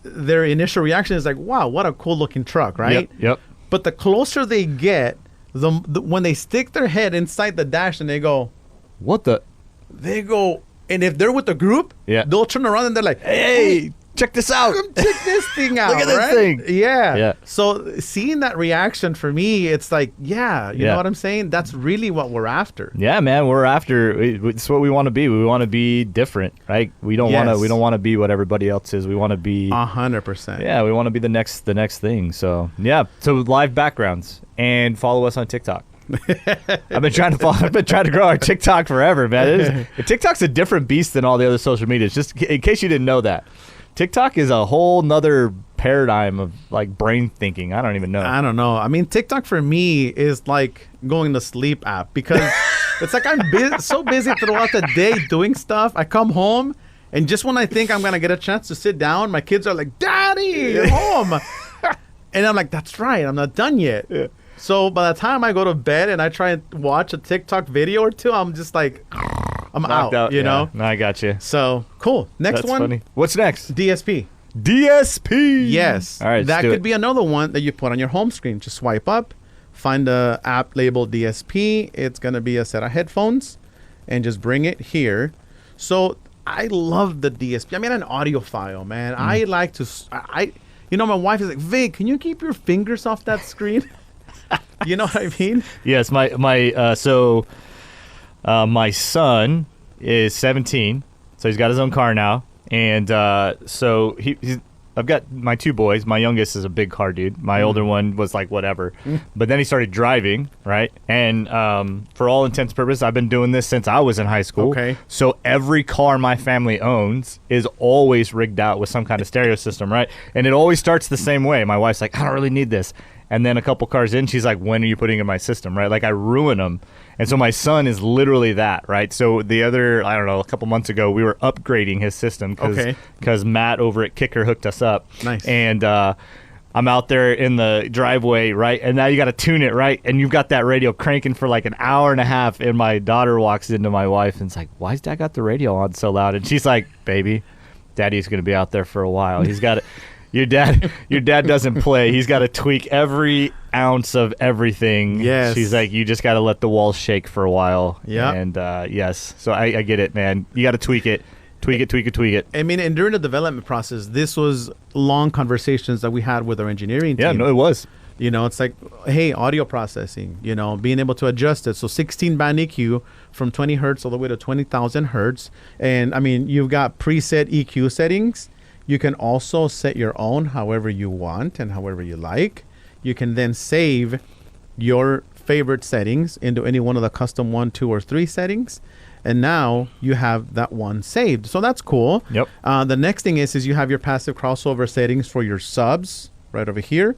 their initial reaction is like, wow, what a cool looking truck, right? Yep. But the closer they get, when they stick their head inside the dash and they go, what the? They go, and if they're with the group, they'll turn around and they're like, hey, check this out. Come check this thing out. Look at this thing. Yeah. So seeing that reaction for me, it's like, you know what I'm saying? That's really what we're after. Yeah, man, we're after. It's what we want to be. We want to be different, right? We don't want to. We don't want to be what everybody else is. We want to be 100%. Yeah, we want to be the next thing. So So live backgrounds and follow us on TikTok. I've been trying to grow our TikTok forever, man. TikTok's a different beast than all the other social medias. Just in case you didn't know that. TikTok is a whole nother paradigm of like brain thinking. I don't even know. I don't know. I mean, TikTok for me is like going to sleep app because it's like I'm so busy throughout the day doing stuff. I come home and just when I think I'm going to get a chance to sit down, my kids are like, Daddy, you're home. And I'm like, that's right. I'm not done yet. Yeah. So by the time I go to bed and I try and watch a TikTok video or two, I'm just like... I'm out, you know? No, I got you. So, cool. Next That's one. Funny. What's next? DSP. Yes. All right, that could be another one that you put on your home screen. Just swipe up, find the app labeled DSP. It's going to be a set of headphones, and just bring it here. So, I love the DSP. I mean, an audiophile, man. I like to... my wife is like, Vic, can you keep your fingers off that screen? You know what I mean? Yes, my son is 17, so he's got his own car now, and so I've got my two boys. My youngest is a big car dude. My older one was like whatever, but then he started driving, right? And for all intents and purposes, I've been doing this since I was in high school. Okay. So every car my family owns is always rigged out with some kind of stereo system, right? And it always starts the same way. My wife's like, I don't really need this. And then a couple cars in, she's like, when are you putting in my system, right? Like, I ruin them. And so my son is literally that, right? So the other, a couple months ago, we were upgrading his system because Matt over at Kicker hooked us up. Nice. And I'm out there in the driveway, right? And now you got to tune it, right? And you've got that radio cranking for like an hour and a half. And my daughter walks into my wife and is like, why's Dad got the radio on so loud? And she's like, baby, Daddy's going to be out there for a while. He's got it. Your dad doesn't play. He's got to tweak every ounce of everything. Yes. She's like, you just got to let the walls shake for a while. Yeah. And yes. So I get it, man. You got to tweak it. Tweak it. I mean, and during the development process, this was long conversations that we had with our engineering team. Yeah, no, it was. It's like, hey, audio processing, being able to adjust it. So 16 band EQ from 20 hertz all the way to 20,000 hertz. And I mean, you've got preset EQ settings. You can also set your own however you want and however you like. You can then save your favorite settings into any one of the custom 1, 2, or 3 settings. And now you have that one saved. So that's cool. Yep. The next thing is you have your passive crossover settings for your subs right over here.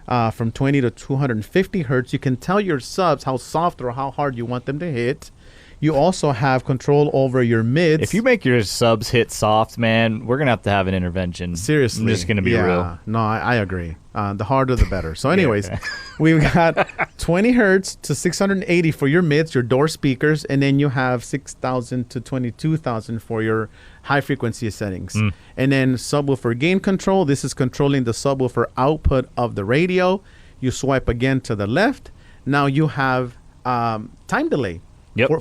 From 20 to 250 hertz. You can tell your subs how soft or how hard you want them to hit. You also have control over your mids. If you make your subs hit soft, man, we're going to have an intervention. Seriously. I'm just going to be real. No, I agree. The harder, the better. So anyways, we've got 20 hertz to 680 for your mids, your door speakers, and then you have 6,000 to 22,000 for your high frequency settings. And then subwoofer gain control. This is controlling the subwoofer output of the radio. You swipe again to the left. Now you have time delay.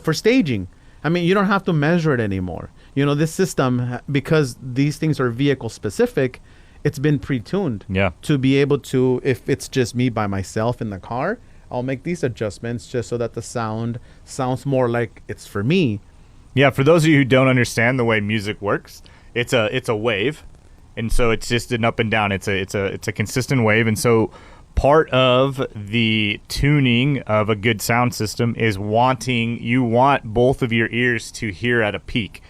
For staging. I mean, you don't have to measure it anymore. You know, this system, because these things are vehicle specific, it's been pre-tuned to be able to, if it's just me by myself in the car, I'll make these adjustments just so that the sound sounds more like it's for me. Yeah, for those of you who don't understand the way music works, it's a wave, and so it's just an up and down. It's a consistent wave, and so part of the tuning of a good sound system is you want both of your ears to hear at a peak.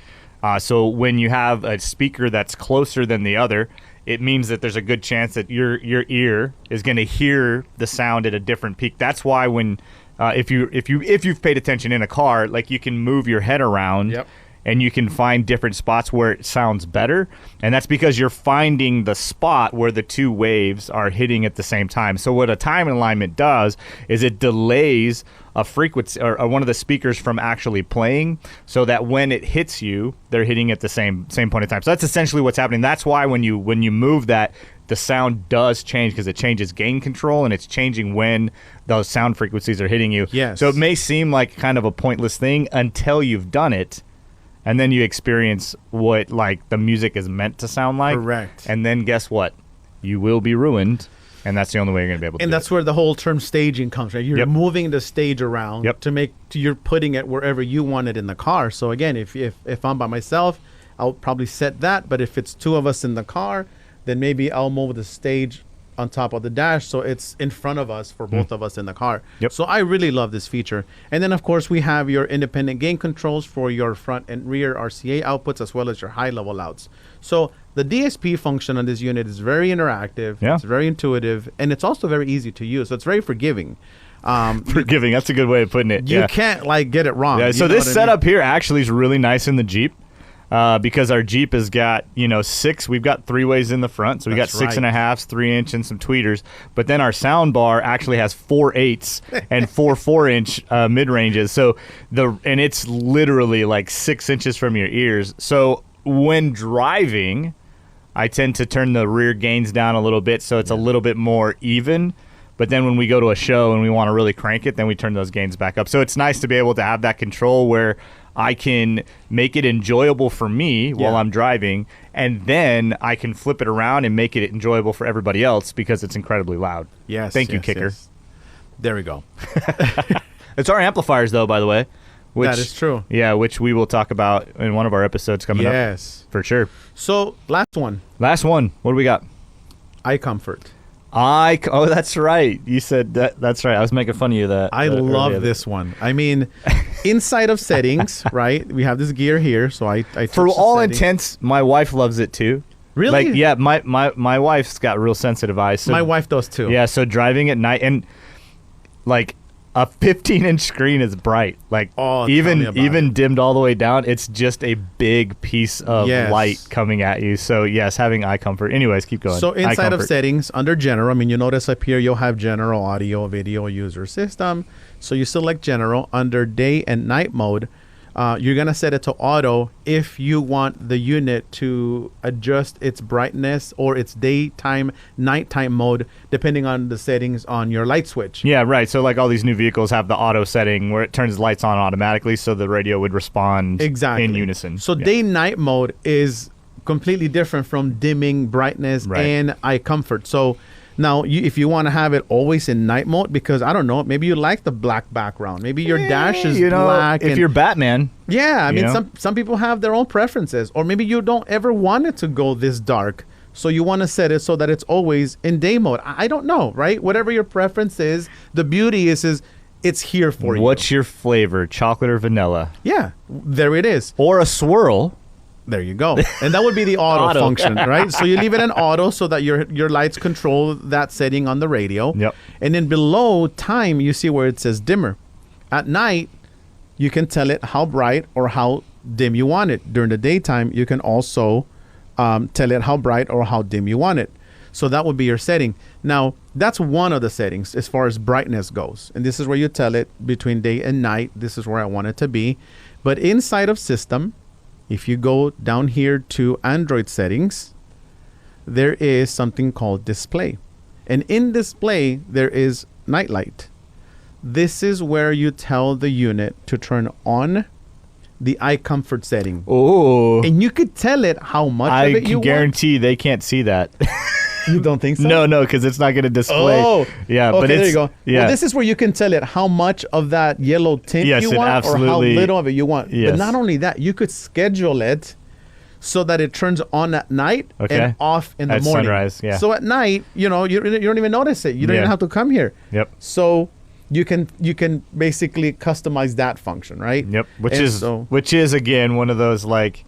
So when you have a speaker that's closer than the other, it means that there's a good chance that your ear is going to hear the sound at a different peak. That's why when if you've paid attention in a car, like you can move your head around. And you can find different spots where it sounds better. And that's because you're finding the spot where the two waves are hitting at the same time. So what a time alignment does is it delays a frequency or one of the speakers from actually playing so that when it hits you, they're hitting at the same point in time. So that's essentially what's happening. That's why when you move that, the sound does change because it changes gain control and it's changing when those sound frequencies are hitting you. Yes. So it may seem like kind of a pointless thing until you've done it. And then you experience what like the music is meant to sound like. Correct. And then guess what? You will be ruined. And that's the only way you're going to be able to do it. And that's where the whole term staging comes, right? You're moving the stage around you're putting it wherever you want it in the car. So again, if I'm by myself, I'll probably set that. But if it's two of us in the car, then maybe I'll move the stage on top of the dash so it's in front of us for both of us in the car. So I really love this feature. And then of course we have your independent gain controls for your front and rear RCA outputs as well as your high level outs. So the DSP function on this unit is very interactive, it's very intuitive, and it's also very easy to use. So it's very forgiving. Forgiving, that's a good way of putting it. You can't like get it wrong. So this setup here actually is really nice in the Jeep. Because our Jeep has got, we've got 3-ways in the front. So we got 6.5s, 3-inch, and some tweeters. But then our sound bar actually has 4 8s and 4 4-inch mid-ranges. So and it's literally like 6 inches from your ears. So when driving, I tend to turn the rear gains down a little bit so it's a little bit more even. But then when we go to a show and we want to really crank it, then we turn those gains back up. So it's nice to be able to have that control where I can make it enjoyable for me while I'm driving, and then I can flip it around and make it enjoyable for everybody else because it's incredibly loud. Thank you, Kicker. Yes. There we go. It's our amplifiers, though, by the way. That is true. Yeah, which we will talk about in one of our episodes coming up. Yes. For sure. So, last one. What do we got? Eye comfort. Oh, that's right. You said that. That's right. I was making fun of you. I love this one. I mean, inside of settings, right? We have this gear here, so I for all intents, my wife loves it too. Really? Like, yeah, my wife's got real sensitive eyes. So, my wife does too. Yeah, so driving at night and like a 15-inch screen is bright. Like even dimmed all the way down, it's just a big piece of light coming at you. So yes, having eye comfort. Anyways, keep going. So inside of settings, under general, I mean, you notice up here you'll have general audio, video, user system. So you select general. Under day and night mode, you're going to set it to auto if you want the unit to adjust its brightness or its daytime, nighttime mode, depending on the settings on your light switch. Yeah, right. So like all these new vehicles have the auto setting where it turns lights on automatically so the radio would respond in unison. So day-night mode is completely different from dimming brightness and eye comfort. So Now, if you want to have it always in night mode, because I don't know, maybe you like the black background. Maybe your dash is black. If you're Batman. Yeah, I mean, some people have their own preferences. Or maybe you don't ever want it to go this dark. So you want to set it so that it's always in day mode. I don't know, right? Whatever your preference is, the beauty is it's here for you. What's your flavor, chocolate or vanilla? Yeah, there it is. Or a swirl. There you go. And that would be the auto function, right? So you leave it in auto so that your lights control that setting on the radio. Yep. And then below time, you see where it says dimmer. At night, you can tell it how bright or how dim you want it. During the daytime, you can also tell it how bright or how dim you want it. So that would be your setting. Now, that's one of the settings as far as brightness goes. And this is where you tell it between day and night, this is where I want it to be. But inside of system, if you go down here to Android settings, there is something called display. And in display, there is night light. This is where you tell the unit to turn on the eye comfort setting. Oh. And you could tell it how much of it you want. I can guarantee they can't see that. You don't think so? No, because it's not going to display. Oh, yeah, okay, but there you go. Yeah. Well, this is where you can tell it how much of that yellow tint you want or how little of it you want. Yes. But not only that, you could schedule it so that it turns on at night and off in the morning. Sunrise, yeah. So at night, you don't even notice it. You don't even have to come here. Yep. So you can basically customize that function, right? Yep. Which is again one of those, like,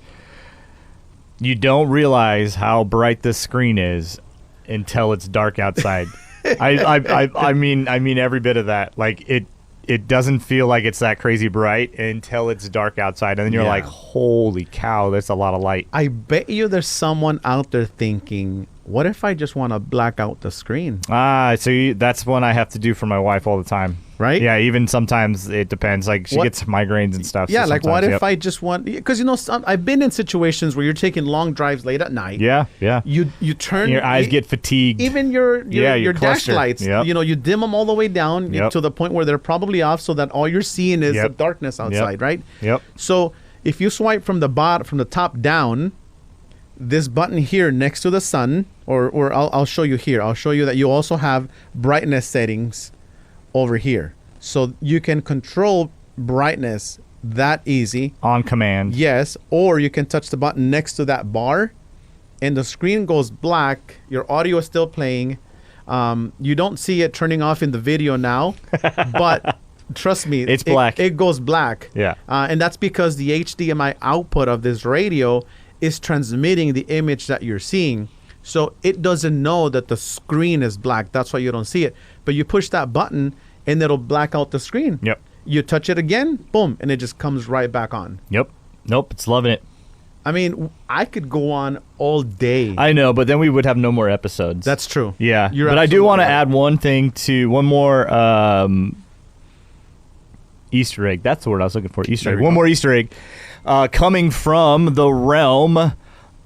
you don't realize how bright this screen is until it's dark outside. I mean every bit of that. Like it doesn't feel like it's that crazy bright until it's dark outside, and then you're like, holy cow, that's a lot of light. I bet you there's someone out there thinking, what if I just want to black out the screen? That's one I have to do for my wife all the time. Right? Yeah, even sometimes it depends. Like she gets migraines and stuff. Yeah, so like what if I just want... Because, I've been in situations where you're taking long drives late at night. Yeah. You turn... Your eyes get fatigued. Even your dash lights, yep. You dim them all the way down to the point where they're probably off so that all you're seeing is the darkness outside, right? Yep. So if you swipe from the top down, this button here next to the sun, or I'll show you here. I'll show you that you also have brightness settings over here. So you can control brightness that easy. On command. Yes, or you can touch the button next to that bar and the screen goes black. Your audio is still playing. You don't see it turning off in the video now, but trust me, it's black. It goes black. Yeah. And that's because the HDMI output of this radio is transmitting the image that you're seeing. So it doesn't know that the screen is black. That's why you don't see it. But you push that button and it'll black out the screen. Yep. You touch it again, boom, and it just comes right back on. Yep. Nope, it's loving it. I mean, I could go on all day. I know, but then we would have no more episodes. That's true. Yeah. But I do want to add one more Easter egg. That's the word I was looking for. Easter egg. One more Easter egg coming from the realm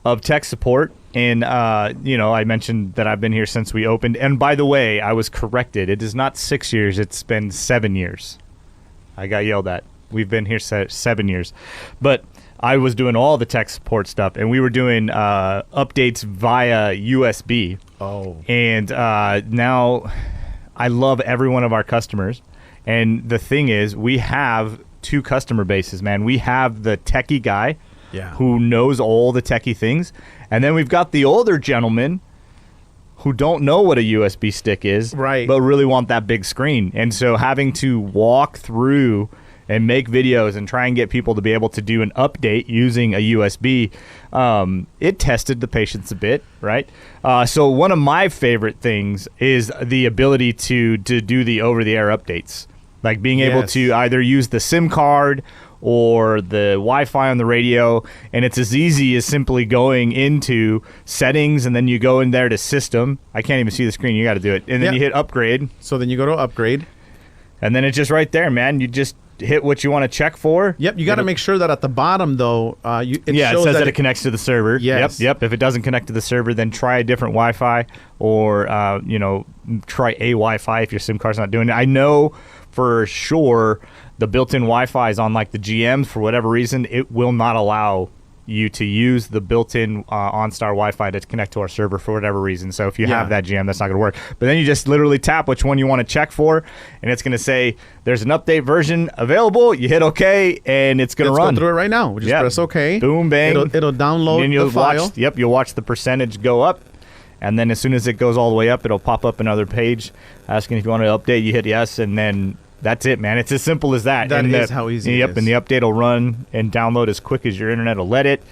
of tech support. And, I mentioned that I've been here since we opened. And by the way, I was corrected. It is not 6 years. It's been 7 years. I got yelled at. We've been here 7 years. But I was doing all the tech support stuff. And we were doing updates via USB. Oh. And now I love every one of our customers. And the thing is, we have two customer bases, man. We have the techie guy who knows all the techie things. And then we've got the older gentlemen who don't know what a USB stick is, right, but really want that big screen. And so having to walk through and make videos and try and get people to be able to do an update using a USB, it tested the patience a bit, right? So one of my favorite things is the ability to do the over-the-air updates, like being able to either use the SIM card or the Wi-Fi on the radio, and it's as easy as simply going into settings, and then you go in there to system. I can't even see the screen. You got to do it. And then you hit upgrade. So then you go to upgrade. And then it's just right there, man. You just hit what you want to check for. Yep, you got to make sure that at the bottom, though, it shows says that it connects to the server. Yes. Yep. If it doesn't connect to the server, then try a different Wi-Fi, or try a Wi-Fi if your SIM card's not doing it. I know for sure the built-in Wi-Fi is on like the GMs for whatever reason. It will not allow you to use the built-in OnStar Wi-Fi to connect to our server for whatever reason. So if you have that jam, that's not going to work. But then you just literally tap which one you want to check for, and it's going to say there's an update version available. You hit OK, and it's going to run. Let's go through it right now. We just press OK. Boom, bang. It'll download the file. You'll watch the percentage go up. And then as soon as it goes all the way up, it'll pop up another page asking if you want to update. You hit yes, and then that's it, man. It's as simple as that. That is how easy it is. And the update will run and download as quick as your internet will let it.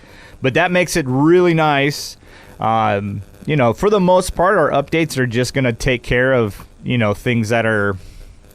But that makes it really nice. You know, for the most part, our updates are just going to take care of, you know, things that are,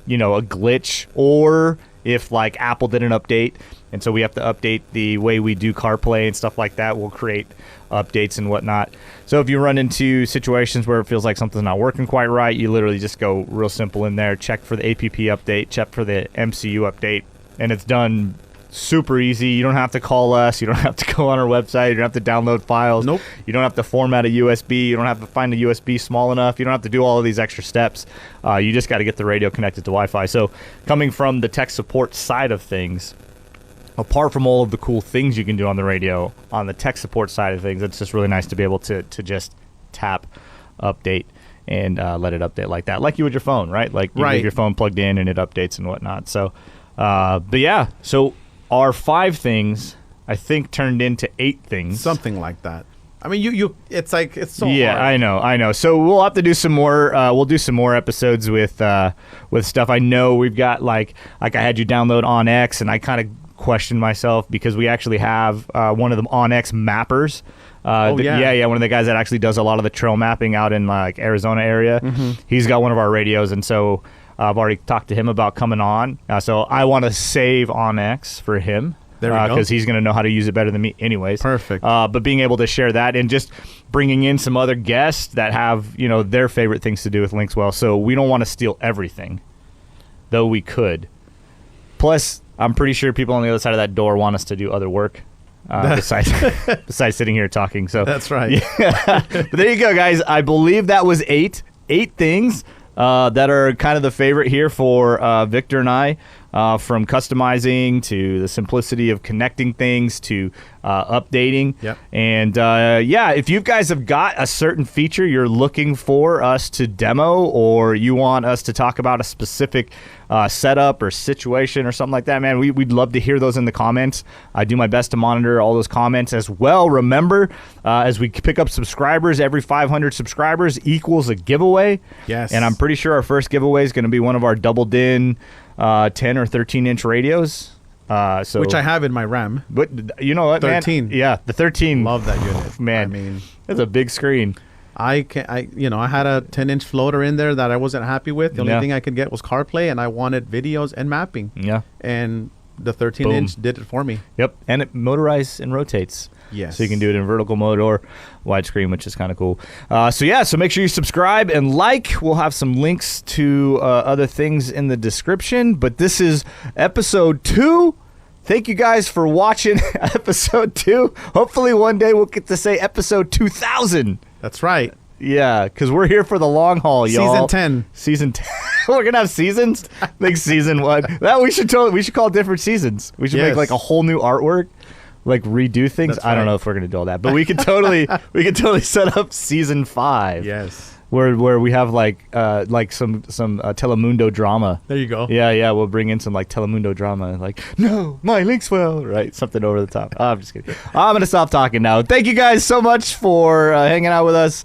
you know, a glitch, or if like Apple did an update and so we have to update the way we do CarPlay and stuff like that, we'll create updates and whatnot. So if you run into situations where it feels like something's not working quite right, you literally just go real simple in there, check for the APP update, check for the MCU update, and it's done super easy. You don't have to call us. You don't have to go on our website. You don't have to download files. Nope. You don't have to format a USB. You don't have to find a USB small enough. You don't have to do all of these extra steps. You just got to get the radio connected to Wi-Fi. So coming from the tech support side of things, apart from all of the cool things you can do on the radio, on the tech support side of things, it's just really nice to be able to just tap update and let it update like that, like you would your phone, right? Like you leave your phone plugged in and it updates and whatnot. So, but yeah, so our 5 things, I think, turned into 8 things. Something like that. I mean, it's like, it's so hard. Yeah, I know. So we'll have to do some more. We'll do some more episodes with stuff. I know we've got like I had you download OnX, and I kind of questioned myself because we actually have one of the OnX mappers. One of the guys that actually does a lot of the trail mapping out in like Arizona area. Mm-hmm. He's got one of our radios, and so I've already talked to him about coming on. So I want to save OnX for him. There we go. Because he's going to know how to use it better than me anyways. Perfect. But being able to share that and just bringing in some other guests that have, you know, their favorite things to do with LinksWell. So we don't want to steal everything, though we could. Plus, I'm pretty sure people on the other side of that door want us to do other work besides sitting here talking. So that's right. Yeah. But there you go, guys. I believe that was 8 things that are kind of the favorite here for Victor and I. From customizing to the simplicity of connecting things to updating. Yep. And if you guys have got a certain feature you're looking for us to demo, or you want us to talk about a specific setup or situation or something like that, man, we'd love to hear those in the comments. I do my best to monitor all those comments as well. Remember, as we pick up subscribers, every 500 subscribers equals a giveaway. Yes. And I'm pretty sure our first giveaway is going to be one of our double din 10 or 13-inch radios. Which I have in my RAM. But you know what, 13. man? Yeah, the 13. Love that unit. Man, I mean, that's a big screen. I had a 10-inch floater in there that I wasn't happy with. The only thing I could get was CarPlay, and I wanted videos and mapping. Yeah. And the 13-inch did it for me. Yep. And it motorizes and rotates. Yes. So you can do it in vertical mode or widescreen, which is kind of cool. So make sure you subscribe and like. We'll have some links to other things in the description. But this is episode 2. Thank you guys for watching episode 2. Hopefully one day we'll get to say episode 2000. That's right. Yeah, because we're here for the long haul, y'all. Season 10. We're gonna have seasons. Like season 1. That we should call different seasons. We should make like a whole new artwork, like redo things. That's I don't know if we're gonna do all that, but we could totally set up season 5. Yes. Where we have like some Telemundo drama. There you go. Yeah, we'll bring in some like Telemundo drama, like no, my LinksWell, right? Something over the top. I'm just kidding. I'm gonna stop talking now. Thank you guys so much for hanging out with us.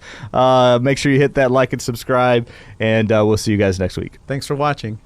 Make sure you hit that like and subscribe, and we'll see you guys next week. Thanks for watching.